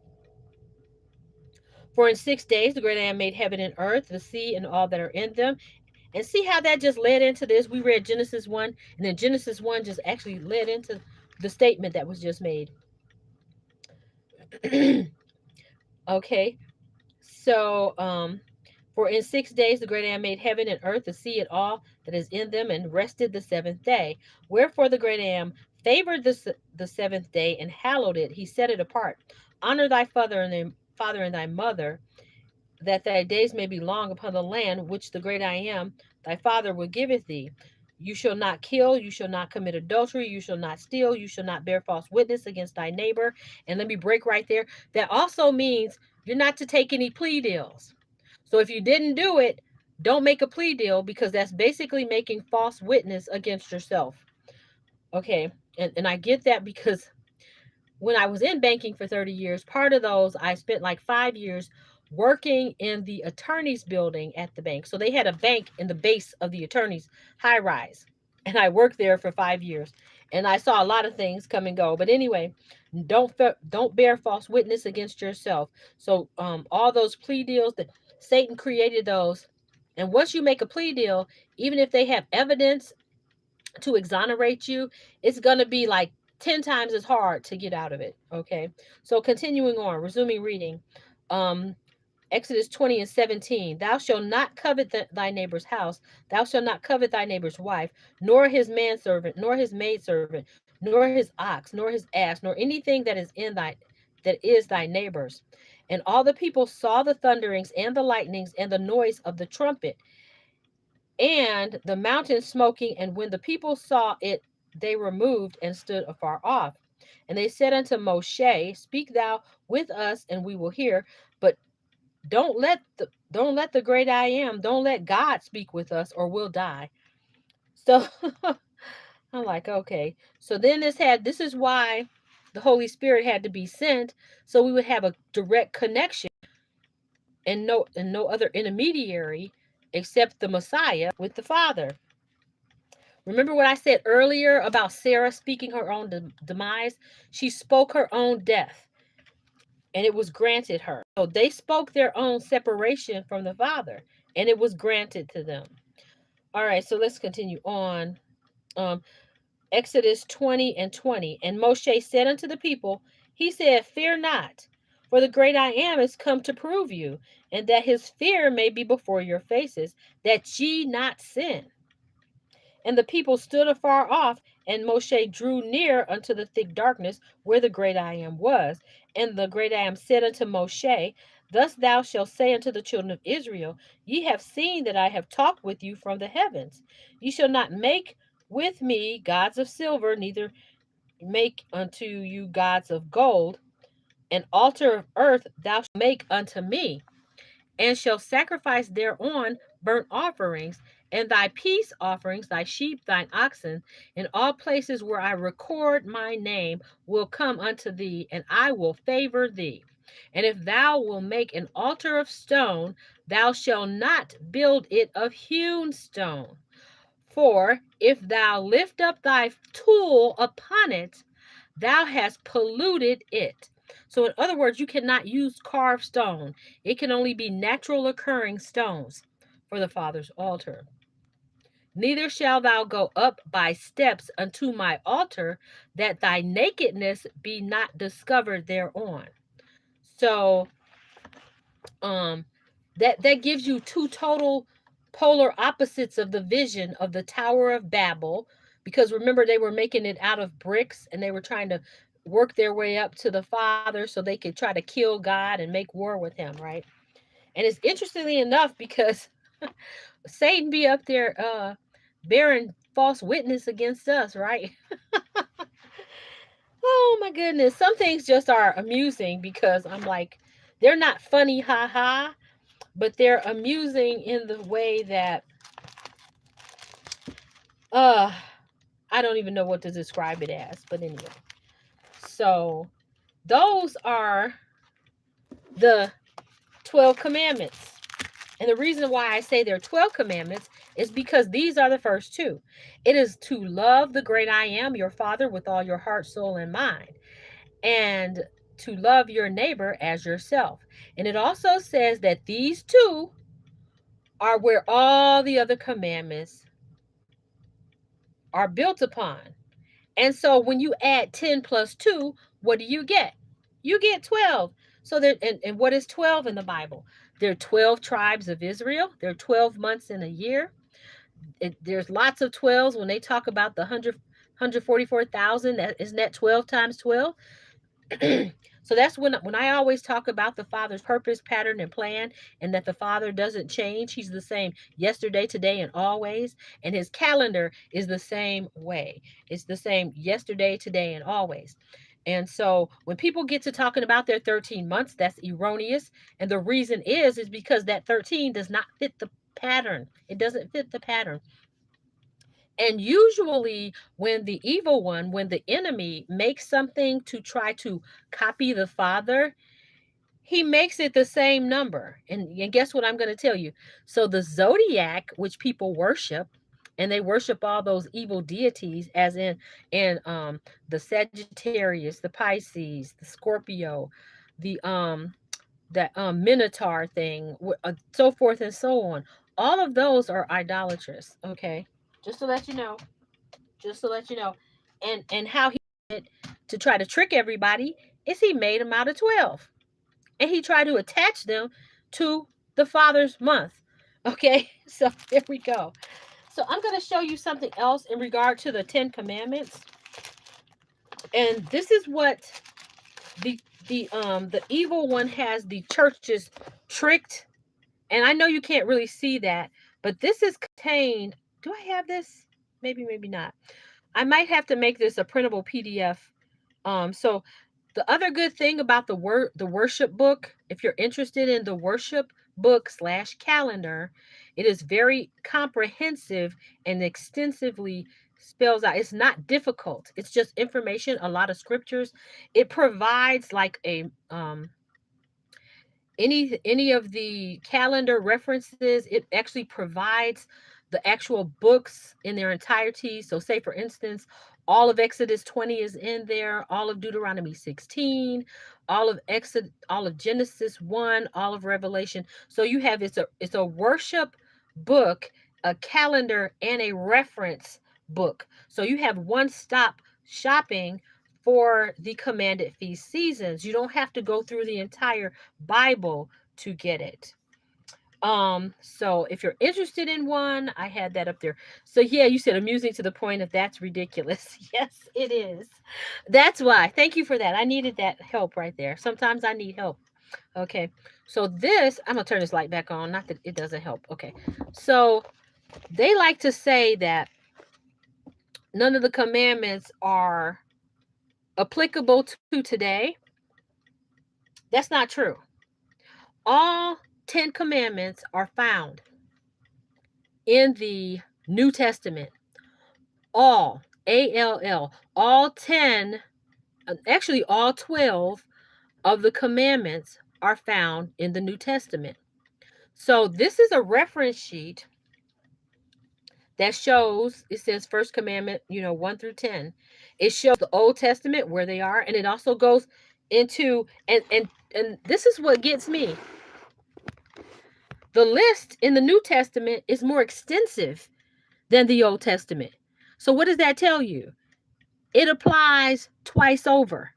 For in 6 days the great I am made heaven and earth, the sea, and all that are in them. And see how that just led into this? We read Genesis 1, and then Genesis 1 just actually led into the statement that was just made. Okay, so for in 6 days the great I am made heaven and earth, the sea, and all that is in them, and rested the seventh day. Wherefore the great I am favored the seventh day and hallowed it. He set it apart. Honor thy father and thy mother, that thy days may be long upon the land which the great I am thy father will giveth thee. You shall not kill, you shall not commit adultery, you shall not steal, you shall not bear false witness against thy neighbor. And let me break right there. That also means you're not to take any plea deals. So if you didn't do it, don't make a plea deal, because that's basically making false witness against yourself. Okay. And I get that because when I was in banking for 30 years, part of those, I spent like 5 years working in the attorney's building at the bank. So they had a bank in the base of the attorney's high rise. And I worked there for 5 years. And I saw a lot of things come and go. But anyway, don't bear false witness against yourself. So all those plea deals that Satan created those. And once you make a plea deal, even if they have evidence to exonerate you, it's going to be like 10 times as hard to get out of it. Okay. So continuing on, resuming reading. Um, Exodus 20 and 17. Thou shalt not covet thy neighbor's house. Thou shalt not covet thy neighbor's wife, nor his manservant, nor his maidservant, nor his ox, nor his ass, nor anything that is thy neighbor's. And all the people saw the thunderings and the lightnings and the noise of the trumpet and the mountain smoking. And when the people saw it, they removed and stood afar off. And they said unto Moshe, Speak thou with us, and we will hear. But don't let the great I am, don't let God speak with us, or we'll die. So I'm like, okay. So then this is why the Holy Spirit had to be sent, so we would have a direct connection, and no other intermediary except the Messiah with the Father. Remember what I said earlier about Sarah speaking her own demise? She spoke her own death, and it was granted her. So they spoke their own separation from the Father, and it was granted to them. All right, so let's continue on. Um, Exodus 20 and 20. And Moshe said unto the people, he said, Fear not, for the great I am is come to prove you, and that his fear may be before your faces, that ye not sin. And the people stood afar off, and Moshe drew near unto the thick darkness where the great I am was. And the great I am said unto Moshe, Thus thou shalt say unto the children of Israel, Ye have seen that I have talked with you from the heavens. Ye shall not make with me gods of silver, neither make unto you gods of gold. An altar of earth thou shalt make unto me, and shall sacrifice thereon burnt offerings, and thy peace offerings, thy sheep, thine oxen, in all places where I record my name will come unto thee, and I will favor thee. And if thou will make an altar of stone, thou shalt not build it of hewn stone. For if thou lift up thy tool upon it, thou hast polluted it. So, in other words, you cannot use carved stone. It can only be natural occurring stones for the Father's altar. Neither shalt thou go up by steps unto my altar, that thy nakedness be not discovered thereon. So, um, that gives you two total polar opposites of the vision of the Tower of Babel, because remember they were making it out of bricks and they were trying to work their way up to the Father so they could try to kill God and make war with him, right? And it's interestingly enough because Satan be up there bearing false witness against us, right? Oh my goodness. Some things just are amusing because I'm like, they're not funny, ha, but they're amusing in the way that uh I don't even know what to describe it as, but anyway. So those are the 12 commandments. And the reason why I say there are 12 commandments is because these are the first two. It is to love the great I am, your Father, with all your heart, soul, and mind, and to love your neighbor as yourself. And it also says that these two are where all the other commandments are built upon. And so when you add 10 plus 2, what do you get? You get 12. So there, and what is 12 in the Bible? There are 12 tribes of Israel. There are 12 months in a year. There's lots of 12s when they talk about the 144,000. Isn't that 12 times 12? So that's when I always talk about the Father's purpose, pattern, and plan, and that the Father doesn't change. He's the same yesterday, today, and always. And his calendar is the same way. It's the same yesterday, today, and always. And so when people get to talking about their 13 months, that's erroneous. And the reason is because that 13 does not fit the pattern. It doesn't fit the pattern. And usually, when the evil one, when the enemy makes something to try to copy the Father, he makes it the same number. And guess what I'm going to tell you? So, the zodiac, which people worship, and they worship all those evil deities, as in the Sagittarius, the Pisces, the Scorpio, the that Minotaur thing, so forth and so on. All of those are idolatrous. Okay, just to let you know, just to let you know. And how he did to try to trick everybody is he made them out of 12. And he tried to attach them to the Father's month. Okay, so there we go. So I'm going to show you something else in regard to the 10 commandments. And this is what the evil one has the churches tricked. And I know you can't really see that, but this is contained. Do I have this? Maybe not. I might have to make this a printable PDF. So the other good thing about the worship book, if you're interested in the worship book / calendar, it is very comprehensive and extensively spells out. It's not difficult. It's just information, a lot of scriptures. It provides like a any of the calendar references. It actually provides the actual books in their entirety. So say for instance, all of Exodus 20 is in there, all of Deuteronomy 16, all of Genesis 1, all of Revelation. So you have it's a worship book, a calendar, and a reference book. So you have one stop shopping for the commanded feast seasons. You don't have to go through the entire Bible to get it. So if you're interested in one, I had that up there. So yeah, you said amusing to the point of that's ridiculous. Yes, it is. That's why. Thank you for that. I needed that help right there. Sometimes I need help. Okay. So this, I'm gonna turn this light back on. Not that it doesn't help. Okay. So they like to say that none of the commandments are applicable to today. That's not true. All 10 commandments are found in the New Testament. All, all 10, actually all 12 of the commandments are found in the New Testament. So this is a reference sheet that shows, it says first commandment, 1 through 10. It shows the Old Testament where they are, and it also goes into, and this is what gets me. The list in the New Testament is more extensive than the Old Testament. So what does that tell you? It applies twice over.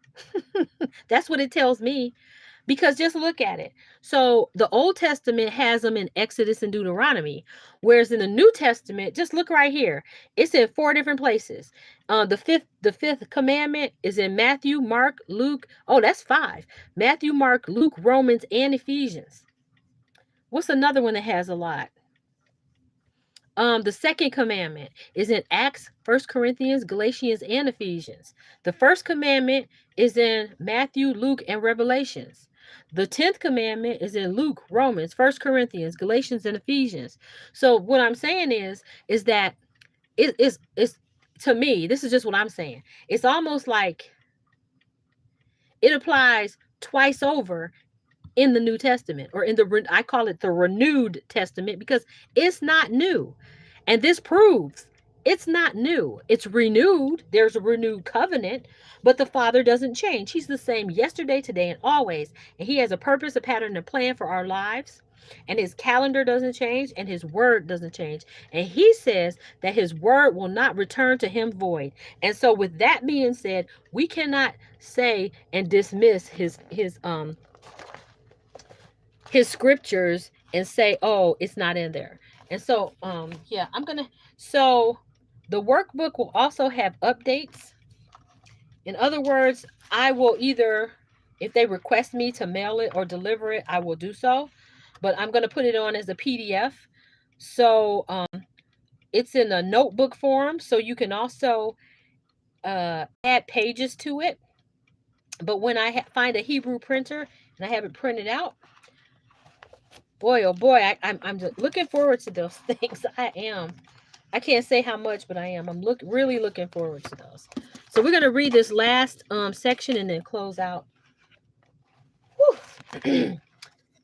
That's what it tells me. Because just look at it. So the Old Testament has them in Exodus and Deuteronomy, whereas in the New Testament, just look right here. It's in 4 different places. The fifth commandment is in Matthew, Mark, Luke. Oh, that's 5. Matthew, Mark, Luke, Romans, and Ephesians. What's another one that has a lot? The second commandment is in Acts, First Corinthians, Galatians, and Ephesians. The first commandment is in Matthew, Luke, and Revelations. The 10th commandment is in Luke, Romans, First Corinthians, Galatians, and Ephesians. So what I'm saying is that it's to me, this is just what I'm saying. It's almost like it applies twice over in the New Testament, or I call it the renewed testament, because it's not new. And this proves it's not new. It's renewed. There's a renewed covenant, but the Father doesn't change. He's the same yesterday, today, and always. And he has a purpose, a pattern, and a plan for our lives. And his calendar doesn't change, and his word doesn't change. And he says that his word will not return to him void. And so with that being said, we cannot say and dismiss his scriptures and say, oh, it's not in there. And so yeah, so the workbook will also have updates. In other words, I will either, if they request me to mail it or deliver it, I will do so, but I'm going to put it on as a PDF. So it's in a notebook form, so you can also add pages to it. But when I find a Hebrew printer and I have it printed out, boy, oh boy, I'm just looking forward to those things. I am. I can't say how much, but I am. I'm really looking forward to those. So we're going to read this last section and then close out.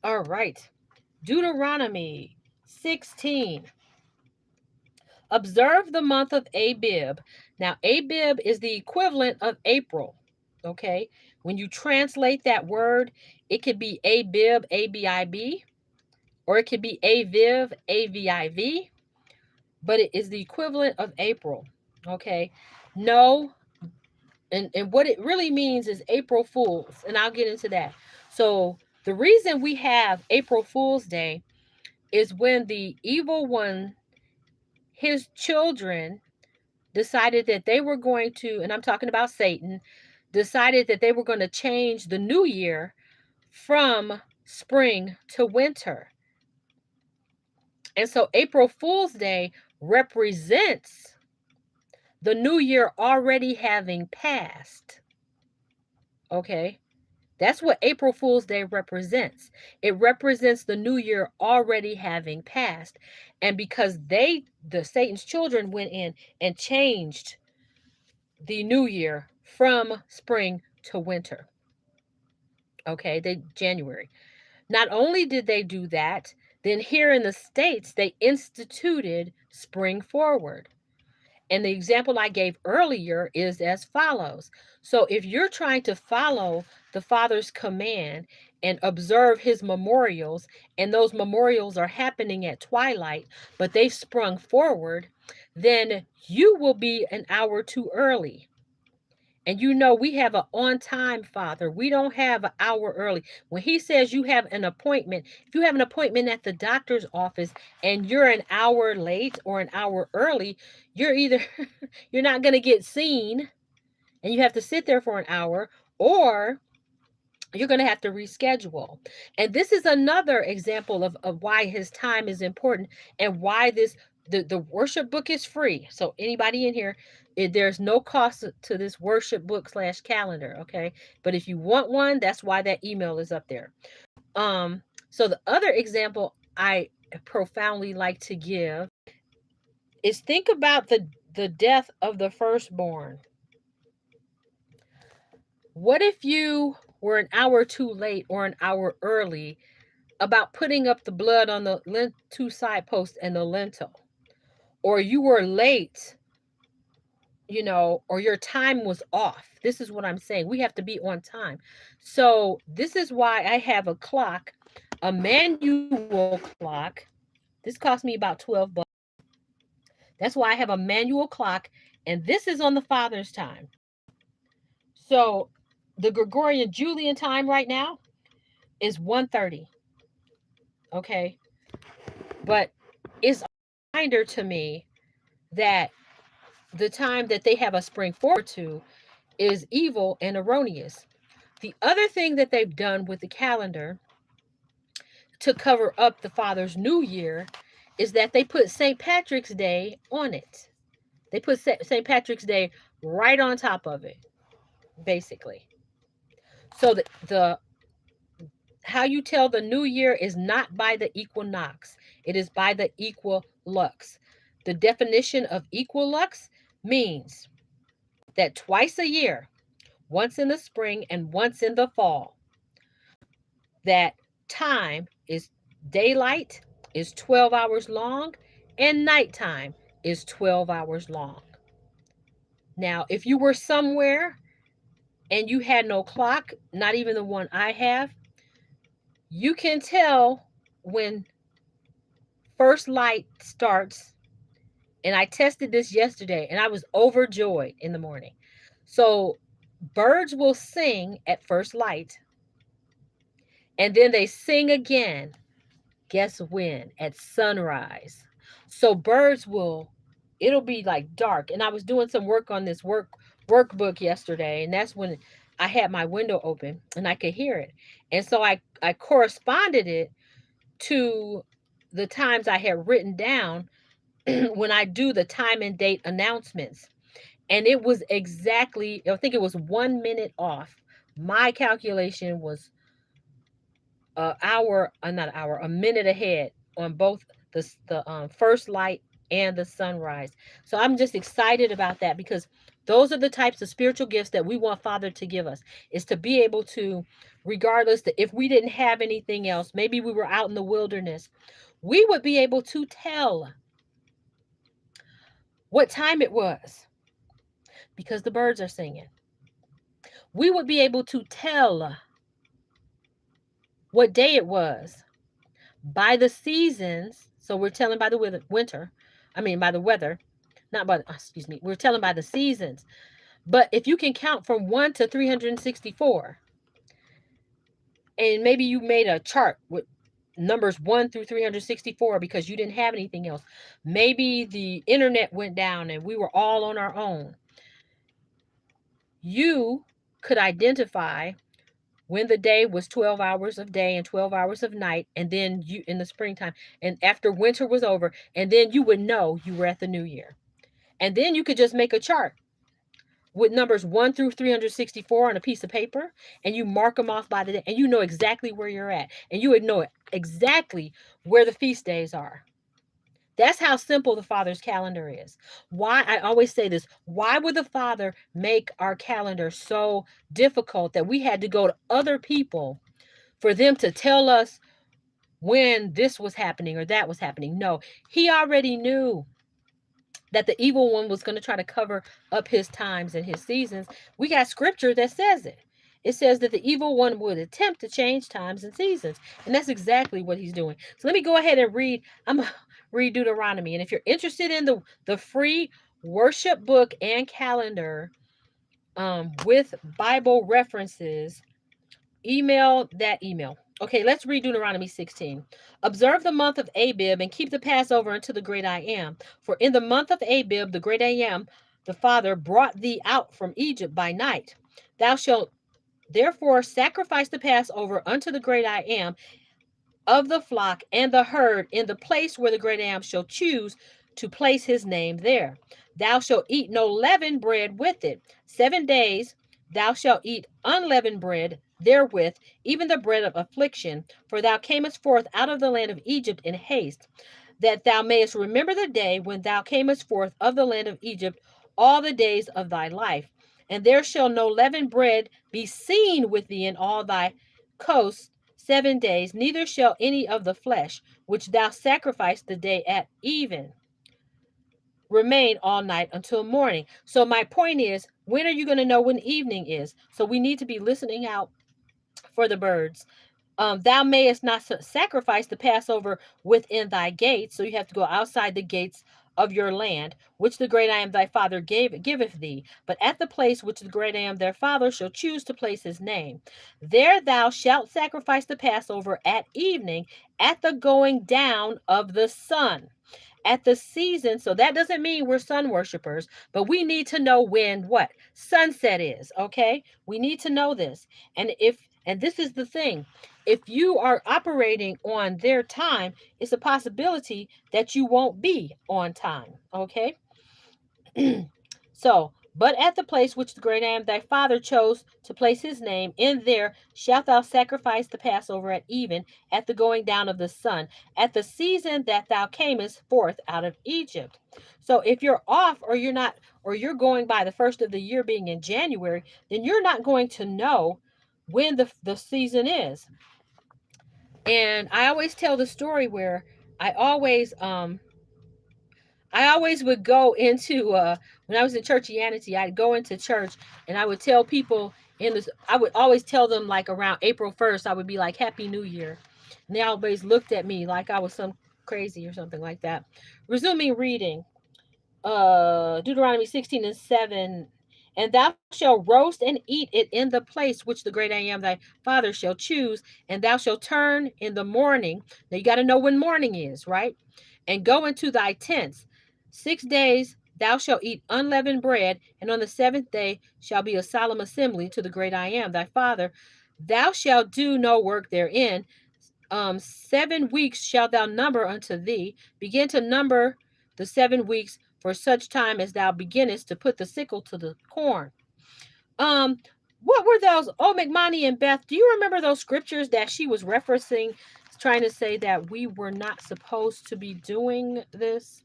All right. Deuteronomy 16. Observe the month of Abib. Now, Abib is the equivalent of April. Okay. When you translate that word, it could be Abib, A-B-I-B, or it could be Aviv, A-V-I-V, but it is the equivalent of April. Okay. No. And what it really means is April Fools. And I'll get into that. So the reason we have April Fool's Day is when the evil one, his children, decided that they were going to, and I'm talking about Satan, decided that they were going to change the new year from spring to winter. And so April Fool's Day represents the new year already having passed. Okay? That's what April Fool's Day represents. It represents the new year already having passed. And because the Satan's children went in and changed the new year from spring to winter. Okay, January. Not only did they do that, then here in the States, they instituted spring forward. And the example I gave earlier is as follows. So if you're trying to follow the Father's command and observe his memorials, and those memorials are happening at twilight, but they've sprung forward, then you will be an hour too early. And we have an on-time Father. We don't have an hour early. When he says you have an appointment, if you have an appointment at the doctor's office and you're an hour late or an hour early, you're not going to get seen and you have to sit there for an hour, or you're going to have to reschedule. And this is another example of why his time is important and why the worship book is free. So anybody in here, there's no cost to this worship book / calendar. Okay. But if you want one, that's why that email is up there. So the other example I profoundly like to give is, think about the death of the firstborn. What if you were an hour too late or an hour early about putting up the blood on the two side posts and the lintel, or you were late, or your time was off. This is what I'm saying. We have to be on time. So this is why I have a clock, a manual clock. This cost me about $12. That's why I have a manual clock, and this is on the Father's time. So the Gregorian Julian time right now is 1:30. Okay. But it's a reminder to me that the time that they have us spring forward to is evil and erroneous. The other thing that they've done with the calendar to cover up the Father's New Year is that they put St. Patrick's Day on it. They put St. Patrick's Day right on top of it, basically. So the how you tell the new year is not by the equinox, it is by the equilux. The definition of equilux means that twice a year, once in the spring and once in the fall, that time is daylight is 12 hours long and nighttime is 12 hours long. Now, if you were somewhere and you had no clock, not even the one I have, you can tell when first light starts. And I tested this yesterday and I was overjoyed in the morning. So birds will sing at first light and then they sing again. Guess when? At sunrise. So birds will, it'll be like dark. And I was doing some work on this workbook yesterday, and that's when I had my window open and I could hear it. And so I corresponded it to the times I had written down when I do the time and date announcements. And it was exactly, I think it was 1 minute off. My calculation was not an hour, a minute ahead on both the first light and the sunrise. So I'm just excited about that because those are the types of spiritual gifts that we want Father to give us, is to be able to, regardless that if we didn't have anything else, maybe we were out in the wilderness, we would be able to tell what time it was because the birds are singing. We would be able to tell what day it was by the seasons. So we're telling by the by the weather, not by excuse me, we're telling by the seasons. But if you can count from 1 to 364, and maybe you made a chart with numbers 1 through 364 because you didn't have anything else, maybe the internet went down and we were all on our own, you could identify when the day was 12 hours of day and 12 hours of night, and then you in the springtime, and after winter was over, and then you would know you were at the new year. And then you could just make a chart with numbers 1 through 364 on a piece of paper, and you mark them off by the day, and you know exactly where you're at, and you would know exactly where the feast days are. That's how simple the Father's calendar is. Why, I always say this, why would the Father make our calendar so difficult that we had to go to other people for them to tell us when this was happening or that was happening? No, he already knew that the evil one was going to try to cover up his times and his seasons. We got scripture that says it. It says that the evil one would attempt to change times and seasons. And that's exactly what he's doing. So let me go ahead and read. I'm going to read Deuteronomy. And if you're interested in the free worship book and calendar with Bible references, email that email. Okay, let's read Deuteronomy 16. Observe the month of Abib and keep the Passover unto the great I am. For in the month of Abib, the great I am, the Father, brought thee out from Egypt by night. Thou shalt therefore sacrifice the Passover unto the great I am of the flock and the herd in the place where the great I am shall choose to place his name there. Thou shalt eat no leavened bread with it. 7 days thou shalt eat unleavened bread therewith, even the bread of affliction, for thou camest forth out of the land of Egypt in haste, that thou mayest remember the day when thou camest forth of the land of Egypt all the days of thy life. And there shall no leavened bread be seen with thee in all thy coasts 7 days, neither shall any of the flesh which thou sacrifice the day at even remain all night until morning. So my point is, when are you going to know when evening is? So we need to be listening out for the birds. Thou mayest not sacrifice the Passover within thy gates, so you have to go outside the gates of your land, which the great I am thy father giveth thee, but at the place which the great I am their father shall choose to place his name. There thou shalt sacrifice the Passover at evening, at the going down of the sun, at the season. So that doesn't mean we're sun worshipers, but we need to know when what sunset is. Okay, we need to know this. And this is the thing, if you are operating on their time, it's a possibility that you won't be on time. Okay. So, but at the place which the great I am thy father chose to place his name, in there shalt thou sacrifice the Passover at even, at the going down of the sun, at the season that thou camest forth out of Egypt. So if you're off, or you're not, or you're going by the first of the year being in January, then you're not going to know when the season is. And I always tell the story where I always I always would go into when I was in churchianity, I'd go into church and I would tell people in this, I would always tell them like around April 1st, I would be like, Happy New Year. And they always looked at me like I was some crazy or something like that. Resuming reading, Deuteronomy 16:7. And thou shalt roast and eat it in the place which the great I am thy father shall choose, and thou shalt turn in the morning. Now you got to know when morning is, right? And go into thy tents. 6 days thou shalt eat unleavened bread, and on the seventh day shall be a solemn assembly to the great I am thy father. Thou shalt do no work therein. 7 weeks shalt thou number unto thee. Begin to number the 7 weeks for such time as thou beginnest to put the sickle to the corn. Um, what were those? Oh, McMoney and Beth, do you remember those scriptures that she was referencing, trying to say that we were not supposed to be doing this?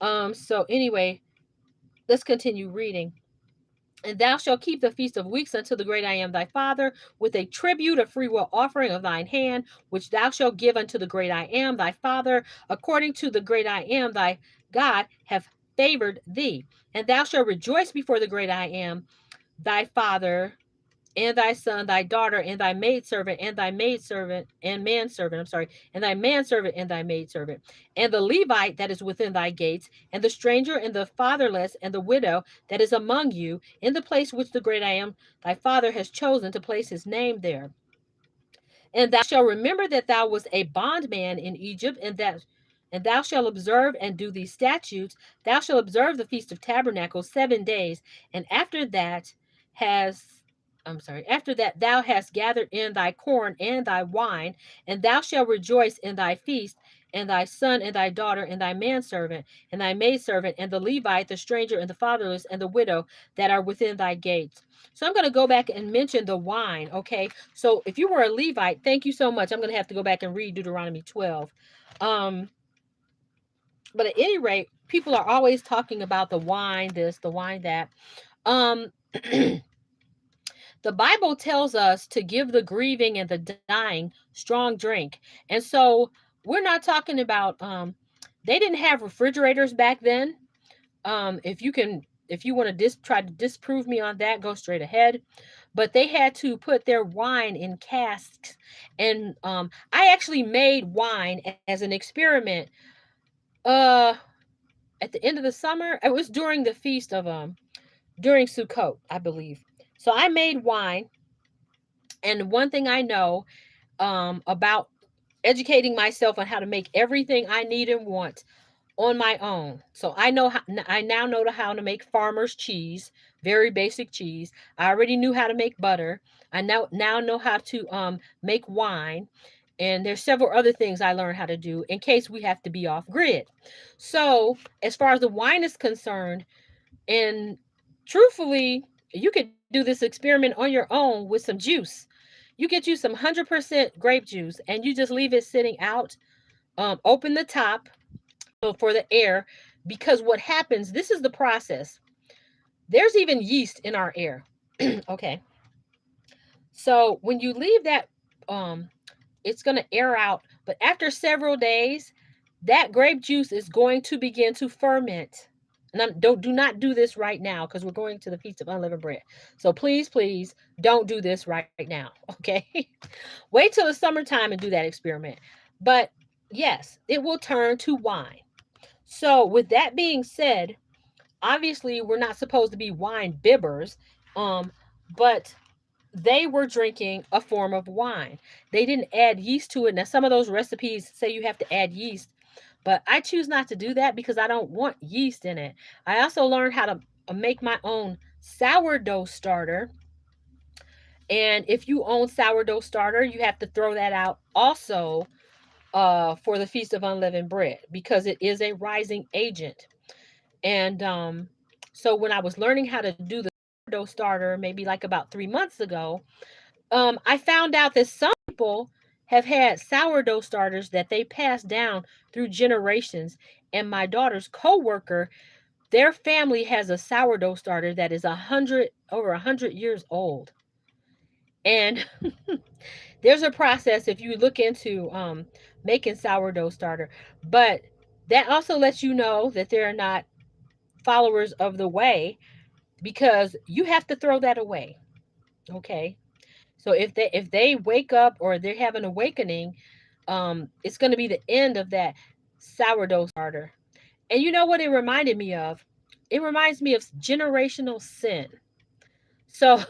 So anyway, let's continue reading. And thou shalt keep the feast of weeks unto the great I am thy father, with a tribute, a freewill offering of thine hand, which thou shalt give unto the great I am thy father, according to the great I am thy God have favored thee. And thou shalt rejoice before the great I am thy father, and thy son, thy daughter, and thy maidservant, and thy maidservant, and manservant, and thy manservant, and thy maidservant, and the Levite that is within thy gates, and the stranger, and the fatherless, and the widow that is among you, in the place which the great I am thy father has chosen to place his name there. And thou shalt remember that thou wast a bondman in Egypt, and thou shalt observe and do these statutes. Thou shalt observe the feast of tabernacles 7 days, and after that thou hast gathered in thy corn and thy wine, and thou shalt rejoice in thy feast, and thy son and thy daughter and thy manservant and thy maidservant and the Levite, the stranger and the fatherless and the widow that are within thy gates. So I'm going to go back and mention the wine. Okay. So if you were a Levite, thank you so much. I'm going to have to go back and read Deuteronomy 12. Um, but at any rate, people are always talking about the wine, this, the wine, that. Um, the Bible tells us to give the grieving and the dying strong drink. And so we're not talking about, they didn't have refrigerators back then. If you want to try to disprove me on that, go straight ahead. But they had to put their wine in casks. And I actually made wine as an experiment. Uh, at the end of the summer, it was during the feast of during Sukkot, I believe. So I made wine, and one thing I know about educating myself on how to make everything I need and want on my own. So I now know how to make farmer's cheese, very basic cheese. I already knew how to make butter. I now know how to make wine. And there's several other things I learned how to do in case we have to be off grid. So as far as the wine is concerned, and truthfully, you could do this experiment on your own with some juice. You get you some 100% grape juice and you just leave it sitting out. Open the top for the air, because what happens, this is the process. There's even yeast in our air. Okay. So when you leave that, um, it's going to air out. But after several days, that grape juice is going to begin to ferment. And don't do not do this right now because we're going to the Feast of Unleavened Bread. So please, please don't do this right now. Okay. Wait till the summertime and do that experiment. But yes, it will turn to wine. So with that being said, obviously we're not supposed to be wine bibbers. But they were drinking a form of wine. They didn't add yeast to it. Now, some of those recipes say you have to add yeast, but I choose not to do that because I don't want yeast in it. I also learned how to make my own sourdough starter. And if you own sourdough starter, you have to throw that out also for the Feast of Unleavened Bread because it is a rising agent. And so when I was learning how to do the sourdough starter, maybe like about 3 months ago, I found out that some people have had sourdough starters that they passed down through generations. And my daughter's coworker, their family has a sourdough starter that is over 100 years old. And there's a process if you look into making sourdough starter, but that also lets you know that they're not followers of the way because you have to throw that away. Okay. So if they wake up or they have an awakening, it's going to be the end of that sourdough starter. And you know what it reminded me of? It reminds me of generational sin. So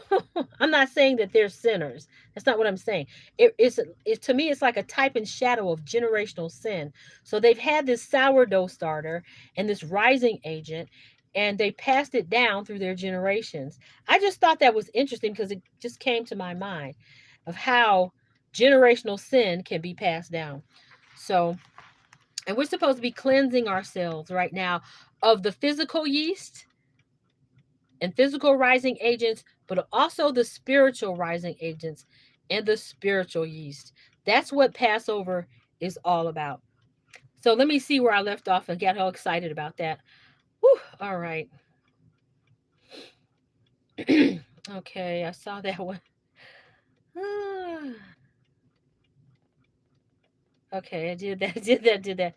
I'm not saying that they're sinners. That's not what I'm saying. To me, it's like a type and shadow of generational sin. So they've had this sourdough starter and this rising agent, and they passed it down through their generations. I just thought that was interesting because it just came to my mind of how generational sin can be passed down. So, and we're supposed to be cleansing ourselves right now of the physical yeast and physical rising agents, but also the spiritual rising agents and the spiritual yeast. That's what Passover is all about. So let me see where I left off and got all excited about that. Whew, all right. Okay, I saw that one. Okay, I did that, did that.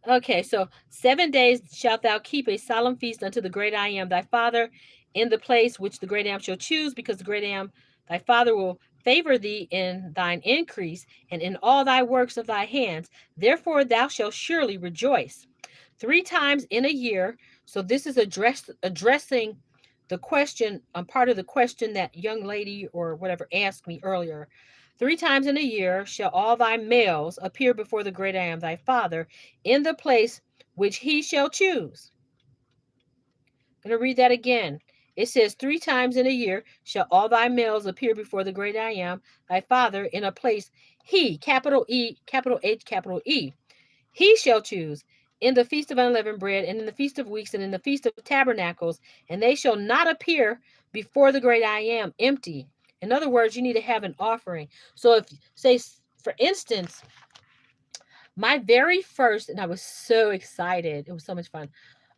Okay, so 7 days shalt thou keep a solemn feast unto the great I am thy father in the place which the great I am shall choose, because the great I am thy father will favor thee in thine increase and in all thy works of thy hands. Therefore thou shalt surely rejoice 3 times in a year. So this is addressing the question, part of the question that young lady or whatever asked me earlier. 3 times in a year shall all thy males appear before the great I am thy father in the place which he shall choose. I'm going to read that again. It says, 3 times in a year shall all thy males appear before the great I am thy father in a place he, capital E, capital H, capital E, he shall choose, in the feast of unleavened bread, and in the feast of weeks, and in the feast of tabernacles, and they shall not appear before the great I am empty. In other words, you need to have an offering. So if, say, for instance, my very first, and I was so excited, it was so much fun.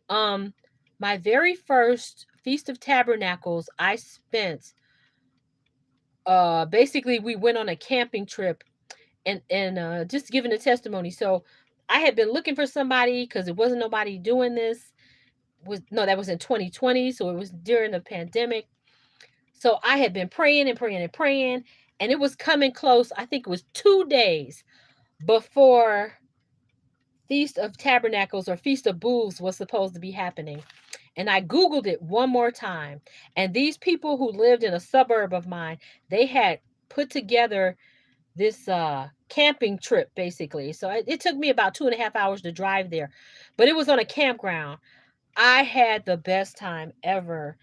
Um, my very first Feast of Tabernacles, I spent basically we went on a camping trip and just giving a testimony. So I had been looking for somebody because there wasn't nobody doing this. That was in 2020, so it was during the pandemic. So I had been praying and praying and praying, and it was coming close. I think it was 2 days before Feast of Tabernacles or Feast of Booths was supposed to be happening. And I Googled it one more time. And these people who lived in a suburb of mine, they had put together this camping trip basically. So it took me about 2.5 hours to drive there, but it was on a campground. I had the best time ever.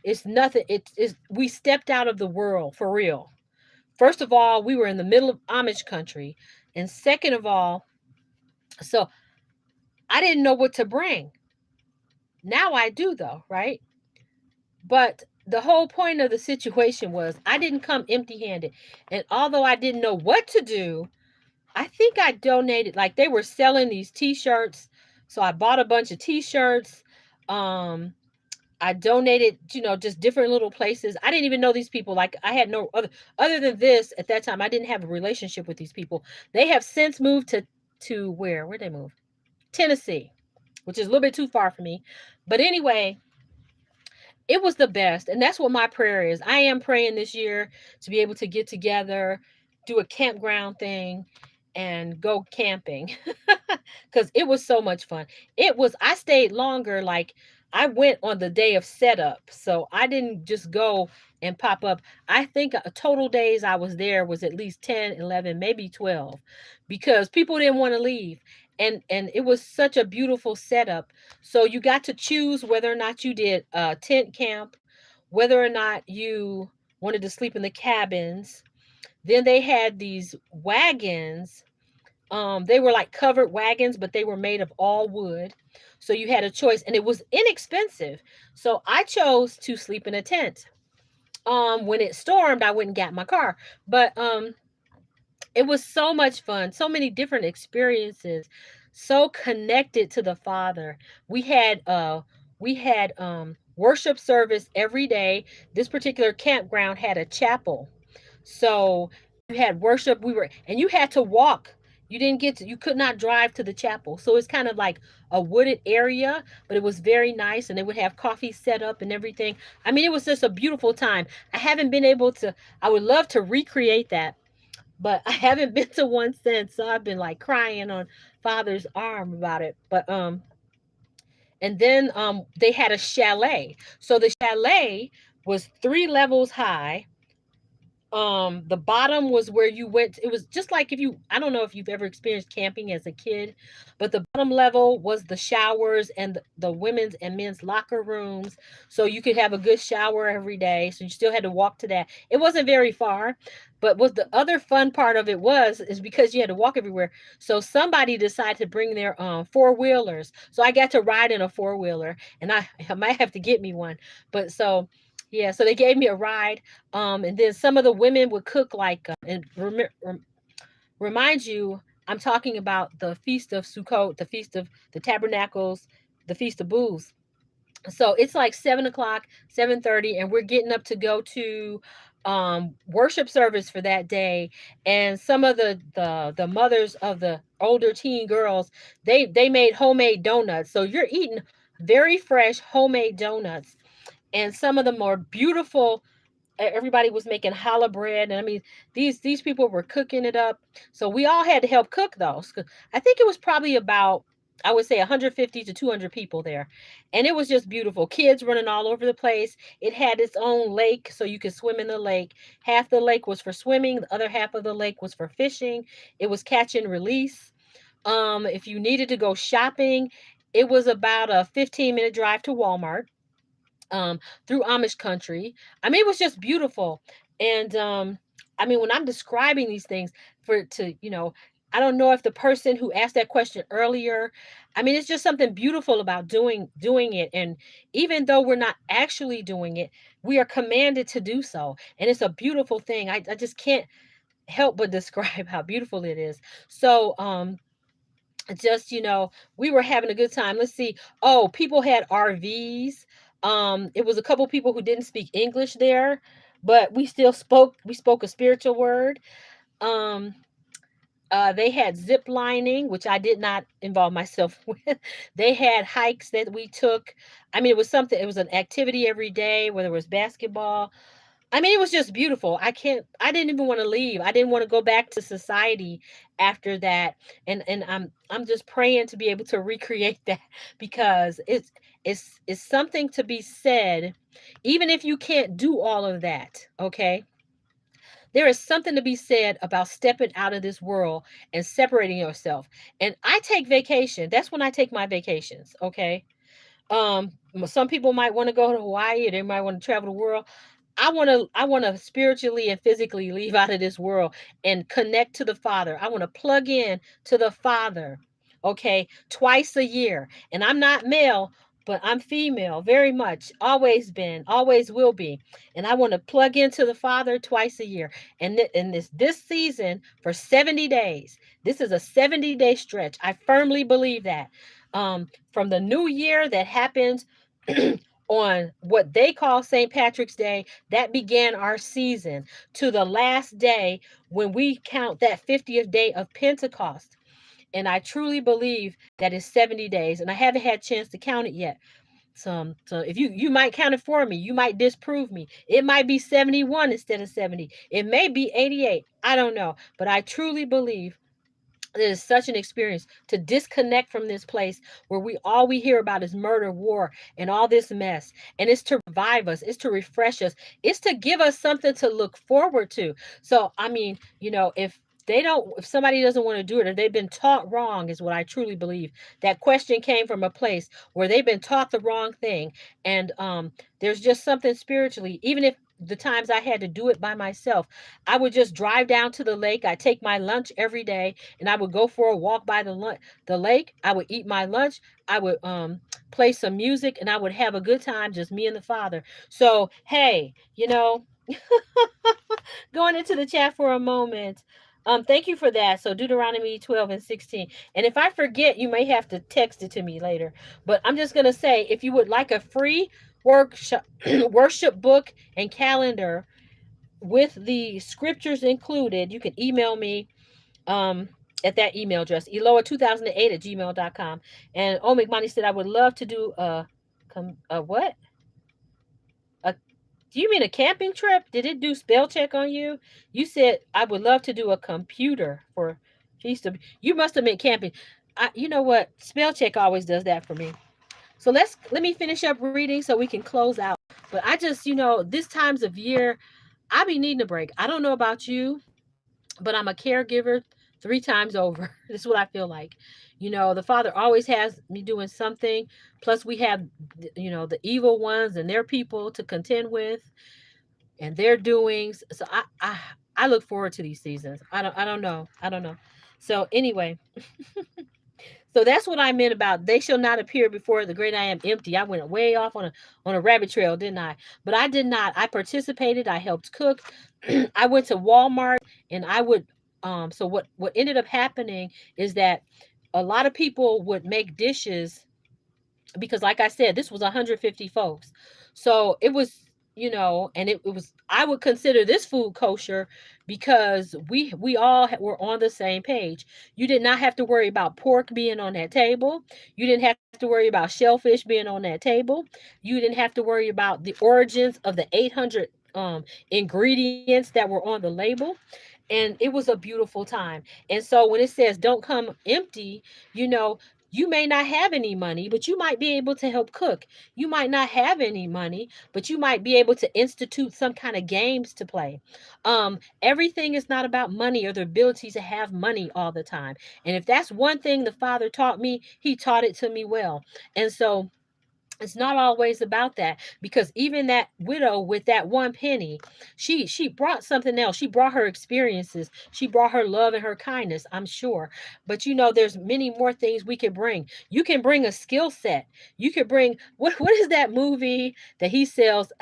It's nothing. It's we stepped out of the world for real. First of all, we were in the middle of Amish country, and second of all, so I didn't know what to bring. Now I do though, right? But the whole point of the situation was I didn't come empty-handed, and although I didn't know what to do, I think I donated, like they were selling these t-shirts. So I bought a bunch of t-shirts. Um, I donated, just different little places. I didn't even know these people. Like I had no other than this at that time. I didn't have a relationship with these people. They have since moved to where? Where'd they move? Tennessee, which is a little bit too far for me. But anyway, it was the best. And that's what my prayer is. I am praying this year to be able to get together, do a campground thing, and go camping because it was so much fun. I stayed longer. Like, I went on the day of setup. So I didn't just go and pop up. I think a total days I was there was at least 10, 11, maybe 12 because people didn't want to leave. And it was such a beautiful setup. So you got to choose whether or not you did tent camp, whether or not you wanted to sleep in the cabins. Then they had these wagons. They were like covered wagons, but they were made of all wood. So you had a choice, and it was inexpensive. So I chose to sleep in a tent. When it stormed, I went and got my car. But it was so much fun, so many different experiences, so connected to the Father. We had worship service every day. This particular campground had a chapel. So you had worship, and you had to walk. You could not drive to the chapel. So it's kind of like a wooded area, but it was very nice, and they would have coffee set up and everything. I mean, it was just a beautiful time. I haven't been able to I would love to recreate that, but I haven't been to one since. So I've been like crying on Father's arm about it. But and then they had a chalet. So the chalet was 3 levels high. The bottom was where you went. It was just like, if you I don't know if you've ever experienced camping as a kid, but the bottom level was the showers and the women's and men's locker rooms, so you could have a good shower every day. So you still had to walk to that. It wasn't very far, but what the other fun part of it was is because you had to walk everywhere. So somebody decided to bring their four-wheelers, so I got to ride in a four-wheeler, and I might have to get me one. But so yeah, so they gave me a ride. And then some of the women would cook, like, remind you, I'm talking about the Feast of Sukkot, the Feast of the Tabernacles, the Feast of Booths. So it's like 7 o'clock, 7:30, and we're getting up to go to worship service for that day. And some of the mothers of the older teen girls, they made homemade donuts. So you're eating very fresh homemade donuts, and some of the more beautiful, everybody was making challah bread. And I mean, these people were cooking it up. So we all had to help cook those. I think it was probably about, I would say, 150 to 200 people there. And it was just beautiful. Kids running all over the place. It had its own lake, so you could swim in the lake. Half the lake was for swimming, the other half of the lake was for fishing. It was catch and release. If you needed to go shopping, it was about a 15-minute drive to Walmart, um, through Amish country. I mean, it was just beautiful. And I mean, when I'm describing these things for to, I don't know if the person who asked that question earlier, I mean, it's just something beautiful about doing it. And even though we're not actually doing it, we are commanded to do so. And it's a beautiful thing. I just can't help but describe how beautiful it is. So just, we were having a good time. Let's see. Oh, people had RVs. It was a couple people who didn't speak English there, but we spoke a spiritual word. um they had zip lining, which I did not involve myself with. They had hikes that we took. I mean, it was an activity every day, whether it was basketball. I mean, it was just beautiful. I didn't even want to leave. I didn't want to go back to society after that. And I'm just praying to be able to recreate that, because it's something to be said, even if you can't do all of that, okay? There is something to be said about stepping out of this world and separating yourself. And I take vacation. That's when I take my vacations, okay? Some people might want to go to Hawaii, or they might want to travel the world. I want to spiritually and physically leave out of this world and connect to the Father. I want to plug in to the Father, okay, twice a year. And I'm not male, but I'm female, very much, always been, always will be. And I want to plug into the Father twice a year. And in this season for 70 days. This is a 70-day stretch. I firmly believe that. From the new year that happens on what they call St. Patrick's Day. That began our season to the last day when we count that 50th day of Pentecost. And I truly believe that is 70 days. And I haven't had a chance to count it yet. So if you might count it for me, you might disprove me. It might be 71 instead of 70. It may be 88. I don't know. But I truly believe it is such an experience to disconnect from this place where we all we hear about is murder, war, and all this mess. And it's to revive us, it's to refresh us, it's to give us something to look forward to. So I mean, if somebody doesn't want to do it or they've been taught wrong, is what I truly believe. That question came from a place where they've been taught the wrong thing. And there's just something spiritually, even if the times I had to do it by myself, I would just drive down to the lake. I take my lunch every day and I would go for a walk by the lake. I would eat my lunch. I would play some music and I would have a good time, just me and the Father. So, hey, going into the chat for a moment. Thank you for that. So Deuteronomy 12 and 16. And if I forget, you may have to text it to me later. But I'm just gonna say, if you would like a free workshop worship book and calendar with the scriptures included, you can email me um, at that email address, eloa2008 at gmail.com. And Omig Money said, I would love to do a what? A, do you mean a camping trip? Did it do spell check on you? You said, I would love to do a computer for Feast of. You must have meant camping. You know what? Spell check always does that for me. So let me finish up reading so we can close out. But I just, this times of year, I be needing a break. I don't know about you, but I'm a caregiver 3 times over. This is what I feel like. The Father always has me doing something. Plus, we have, the evil ones and their people to contend with and their doings. So I look forward to these seasons. I don't know. So anyway, so that's what I meant about they shall not appear before the great I am empty. I went way off on a rabbit trail, didn't I? But I did not. I participated. I helped cook. I went to Walmart and I would so what ended up happening is that a lot of people would make dishes because like I said, this was 150 folks. So it was, and it was I would consider this food kosher because we all were on the same page. You did not have to worry about pork being on that table. You didn't have to worry about shellfish being on that table. You didn't have to worry about the origins of the 800 ingredients that were on the label. And it was a beautiful time. And so when it says don't come empty, you know you may not have any money, but you might be able to help cook. You might not have any money, but you might be able to institute some kind of games to play. Everything is not about money or the ability to have money all the time. And if that's one thing the Father taught me, he taught it to me well. And so it's not always about that, because even that widow with that 1 penny, she brought something else. She brought her experiences, she brought her love and her kindness, I'm sure. But there's many more things we can bring. You can bring a skill set. You could bring what is that movie that he says,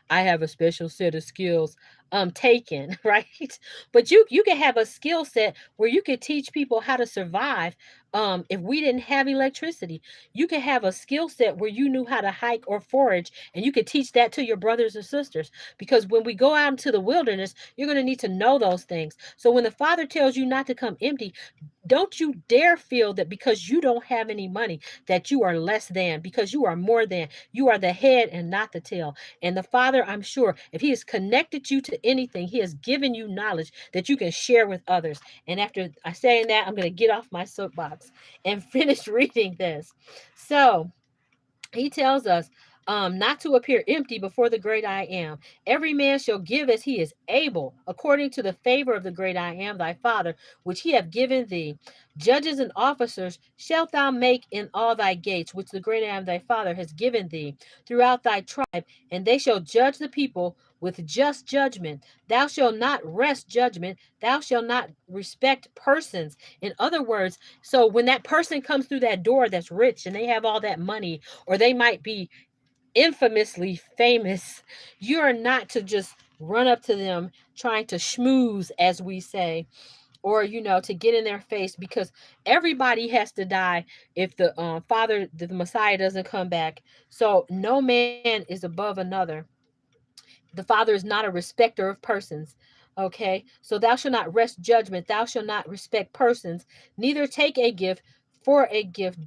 I have a special set of skills, Taken, right? But you can have a skill set where you could teach people how to survive. If we didn't have electricity, you could have a skill set where you knew how to hike or forage, and you could teach that to your brothers and sisters. Because when we go out into the wilderness, you're going to need to know those things. So when the Father tells you not to come empty, don't you dare feel that because you don't have any money that you are less than, because you are more than. You are the head and not the tail. And the Father, I'm sure, if he has connected you to anything, he has given you knowledge that you can share with others. And after I saying that, I'm going to get off my soapbox and finish reading this. So he tells us not to appear empty before the great I am. Every man shall give as he is able, according to the favor of the great I am, thy Father, which he hath given thee. Judges and officers shalt thou make in all thy gates, which the great I am, thy Father, has given thee, throughout thy tribe, and they shall judge the people with just judgment. Thou shalt not wrest judgment. Thou shalt not respect persons. In other words, so when that person comes through that door that's rich and they have all that money, or they might be infamously famous, you're not to just run up to them trying to schmooze, as we say. or to get in their face, because everybody has to die if the father, the Messiah, doesn't come back. So no man is above another. The Father is not a respecter of persons. Okay, so thou shalt not rest judgment, thou shalt not respect persons, neither take a gift for a gift.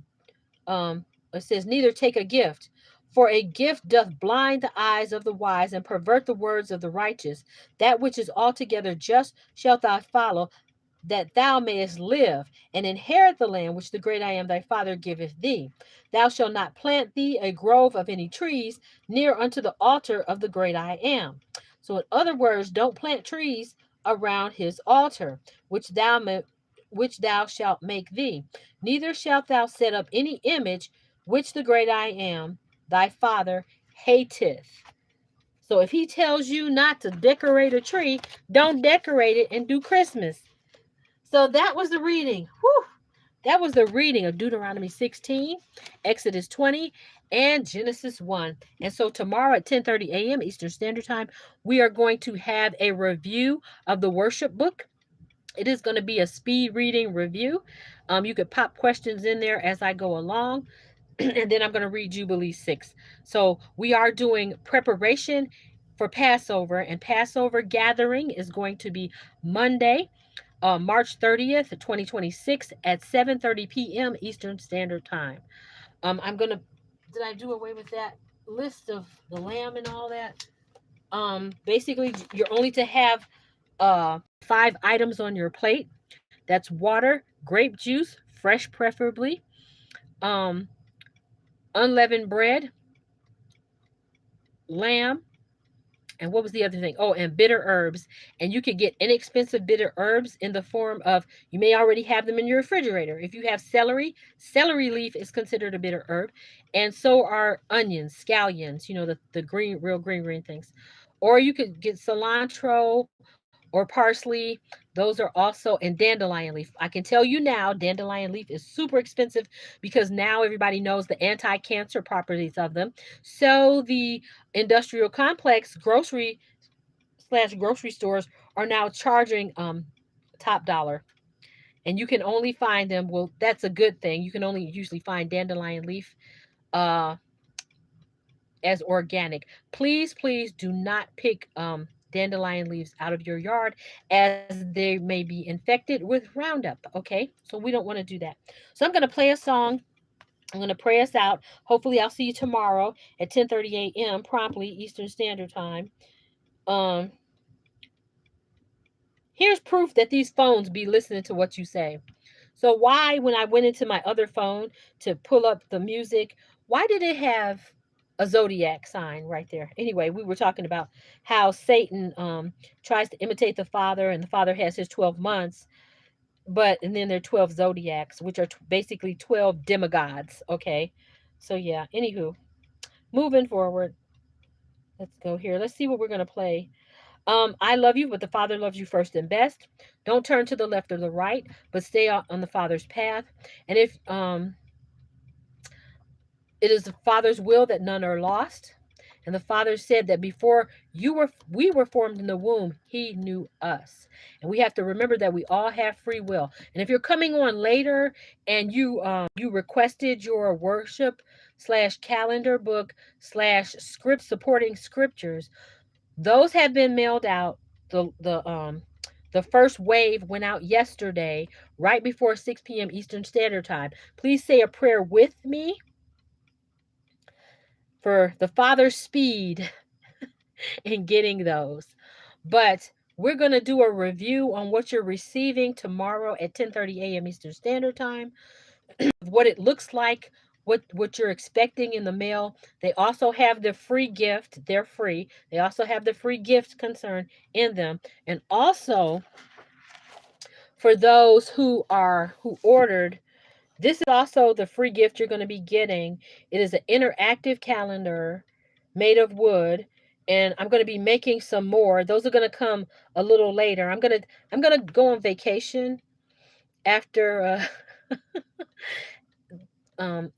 It says, neither take a gift, for a gift doth blind the eyes of the wise and pervert the words of the righteous. That which is altogether just shalt thou follow, that thou mayest live and inherit the land which the great I am thy father giveth thee. Thou shalt not plant thee a grove of any trees near unto the altar of the great I am. So, in other words, don't plant trees around his altar, which thou shalt make thee. Neither shalt thou set up any image which the great I am thy father hateth. So if he tells you not to decorate a tree, don't decorate it and do Christmas. So that was the reading. Whew. That was the reading of Deuteronomy 16, Exodus 20, and Genesis 1. And so tomorrow at 10:30 a.m. Eastern Standard Time, we are going to have a review of the worship book. It is going to be a speed reading review. You could pop questions in there as I go along. And then I'm going to read Jubilees 6. So we are doing preparation for Passover, and Passover gathering is going to be Monday, March 30th, 2026 at 7:30 p.m. Eastern Standard Time. I'm gonna. Did I do away with that list of the lamb and all that? Basically, you're only to have 5 items on your plate. That's water, grape juice, fresh preferably, um, unleavened bread, lamb, and what was the other thing? Oh, and bitter herbs. And you could get inexpensive bitter herbs in the form of, you may already have them in your refrigerator. If you have celery, celery leaf is considered a bitter herb. And so are onions, scallions, the green, real green things. Or you could get cilantro or parsley. Those are also, and dandelion leaf. I can tell you now, dandelion leaf is super expensive because now everybody knows the anti-cancer properties of them. So the industrial complex grocery stores are now charging top dollar, and you can only find them. Well, that's a good thing. You can only usually find dandelion leaf uh as organic. Please do not pick dandelion leaves out of your yard, as they may be infected with Roundup. Okay, so we don't want to do that. So I'm going to play a song. I'm going to pray us out. Hopefully I'll see you tomorrow at 10:30 a.m. promptly Eastern Standard Time. um Here's proof that these phones be listening to what you say. So why, when I went into my other phone to pull up the music, why did it have a zodiac sign right there? Anyway, we were talking about how Satan tries to imitate the Father, and the Father has his 12 months, but and then there are 12 zodiacs, which are basically 12 demigods. Okay, so yeah. Anywho, moving forward, let's go here. Let's see what we're gonna play. I love you, but the Father loves you first and best. Don't turn to the left or the right, but stay on the Father's path. And if it is the Father's will that none are lost. And the Father said that before we were formed in the womb, He knew us. And we have to remember that we all have free will. And if you're coming on later and you requested your worship slash calendar book slash script supporting scriptures, those have been mailed out. The first wave went out yesterday, right before 6 p.m. Eastern Standard Time. Please say a prayer with me for the Father's speed in getting those. But we're going to do a review on what you're receiving tomorrow at 10:30 a.m. Eastern Standard Time, what it looks like, what you're expecting in the mail. They also have the free gift. They're free. They also have the free gift concern in them. And also, for those who ordered, this is also the free gift you're going to be getting. It is an interactive calendar made of wood, and I'm going to be making some more. Those are going to come a little later. I'm going to go on vacation after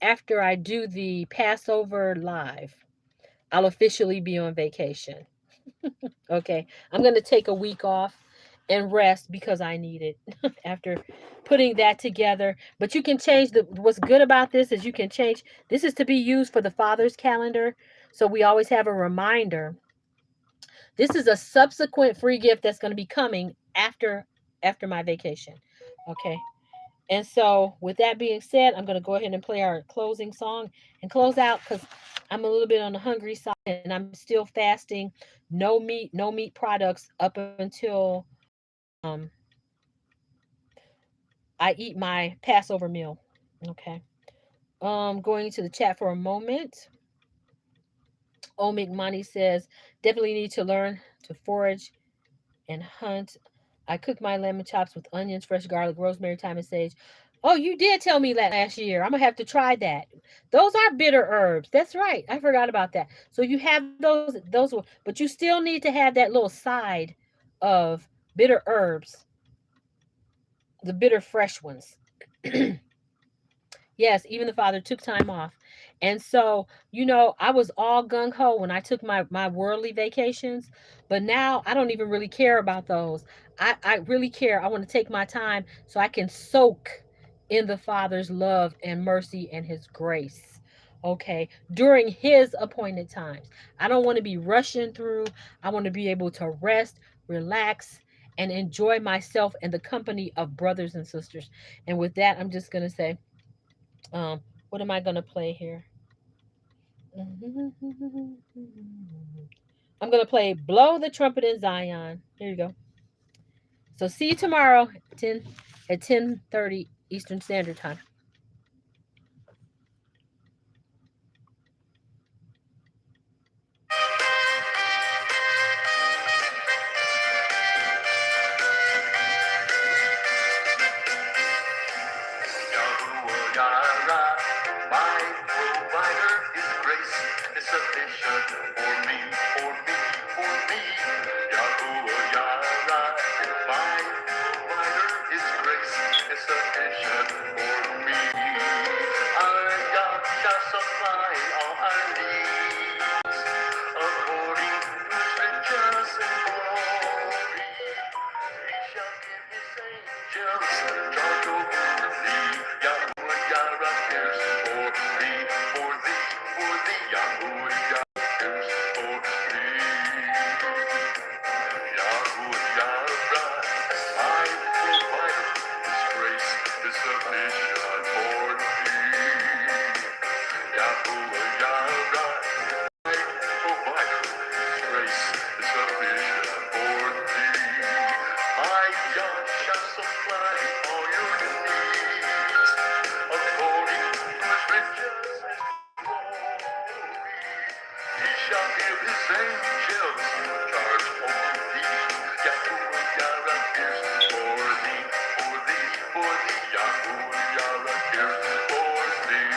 after I do the Passover live. I'll officially be on vacation. Okay. I'm going to take a week off, and rest because I need it after putting that together. But you can change the what's good about this is you can change this is to be used for the father's calendar. So we always have a reminder. This is a subsequent free gift that's going to be coming after my vacation. Okay. And so with that being said, I'm going to go ahead and play our closing song and close out cuz I'm a little bit on the hungry side and I'm still fasting, no meat products up until um I eat my Passover meal. Okay. Going to the chat for a moment. Omik Money says, definitely need to learn to forage and hunt. I cook my lemon chops with onions, fresh garlic, rosemary, thyme, and sage. Oh, you did tell me that last year. I'm gonna have to try that. Those are bitter herbs. That's right. I forgot about that. So you have those, but you still need to have that little side of bitter herbs, the bitter fresh ones. Yes, even the father took time off. And so, I was all gung ho when I took my worldly vacations, but now I don't even really care about those. I really care. I want to take my time so I can soak in the father's love and mercy and his grace. Okay, during his appointed times. I don't want to be rushing through. I want to be able to rest, relax, and enjoy myself and the company of brothers and sisters. And with that, I'm just going to say, what am I gonna play here? I'm gonna play "Blow the Trumpet in Zion." Here you go. So see you tomorrow at 10:30 Eastern Standard Time. Yahuwah Yara, my provider, His grace is sufficient for me, for me, for me. Yahuwah Yara, my provider, His grace is sufficient for me. Our God shall supply all our needs according to His riches and glory. He shall give His angels charge over thee. Yahweh Yara cares for thee, for thee, for thee. Yahweh Yara cares for thee. Yahweh Yara, my provider, His grace is sufficient for thee. Yahweh Yara, my provider, His grace is sufficient for thee. My God shall supply all your needs according to His riches and glory. He shall give His angels charge over thee. Yahuwah Yara cares for thee, for thee, for thee. Yahuwah Yara cares for thee.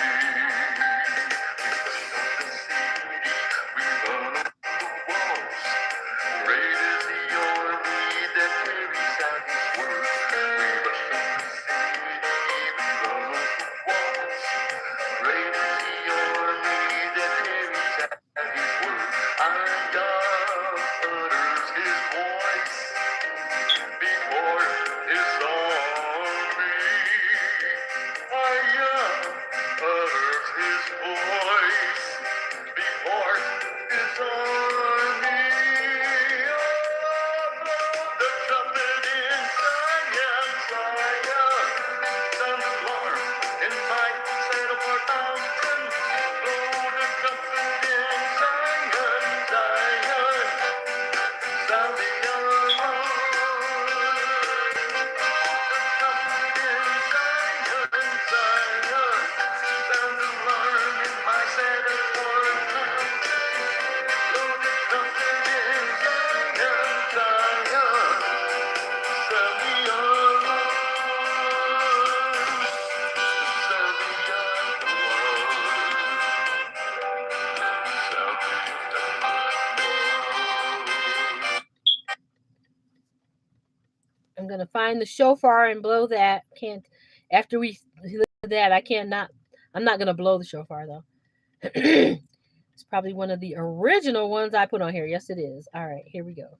We run on the city, we run on the walls. Great is the army that carries out His word. We rush on the city, we run on the walls. Great is the army that carries out His word. Our God utters His voice before His army. Our God utters His voice before His army. Oh, blow the trumpet in Zion, Zion. Sound the alarm in my set-apart mountain. Blow the trumpet in Zion, Zion. Sound the alarm. Trumpet in Zion, Zion. Sound the alarm in my set-apart mountain. Blow the trumpet in Zion, Zion. Sound the alarm. Sound the I'm gonna find the shofar and blow that. Can't after we listen to that. I can't not. I'm not gonna blow the shofar though. It's probably one of the original ones I put on here. Yes, it is. All right, here we go.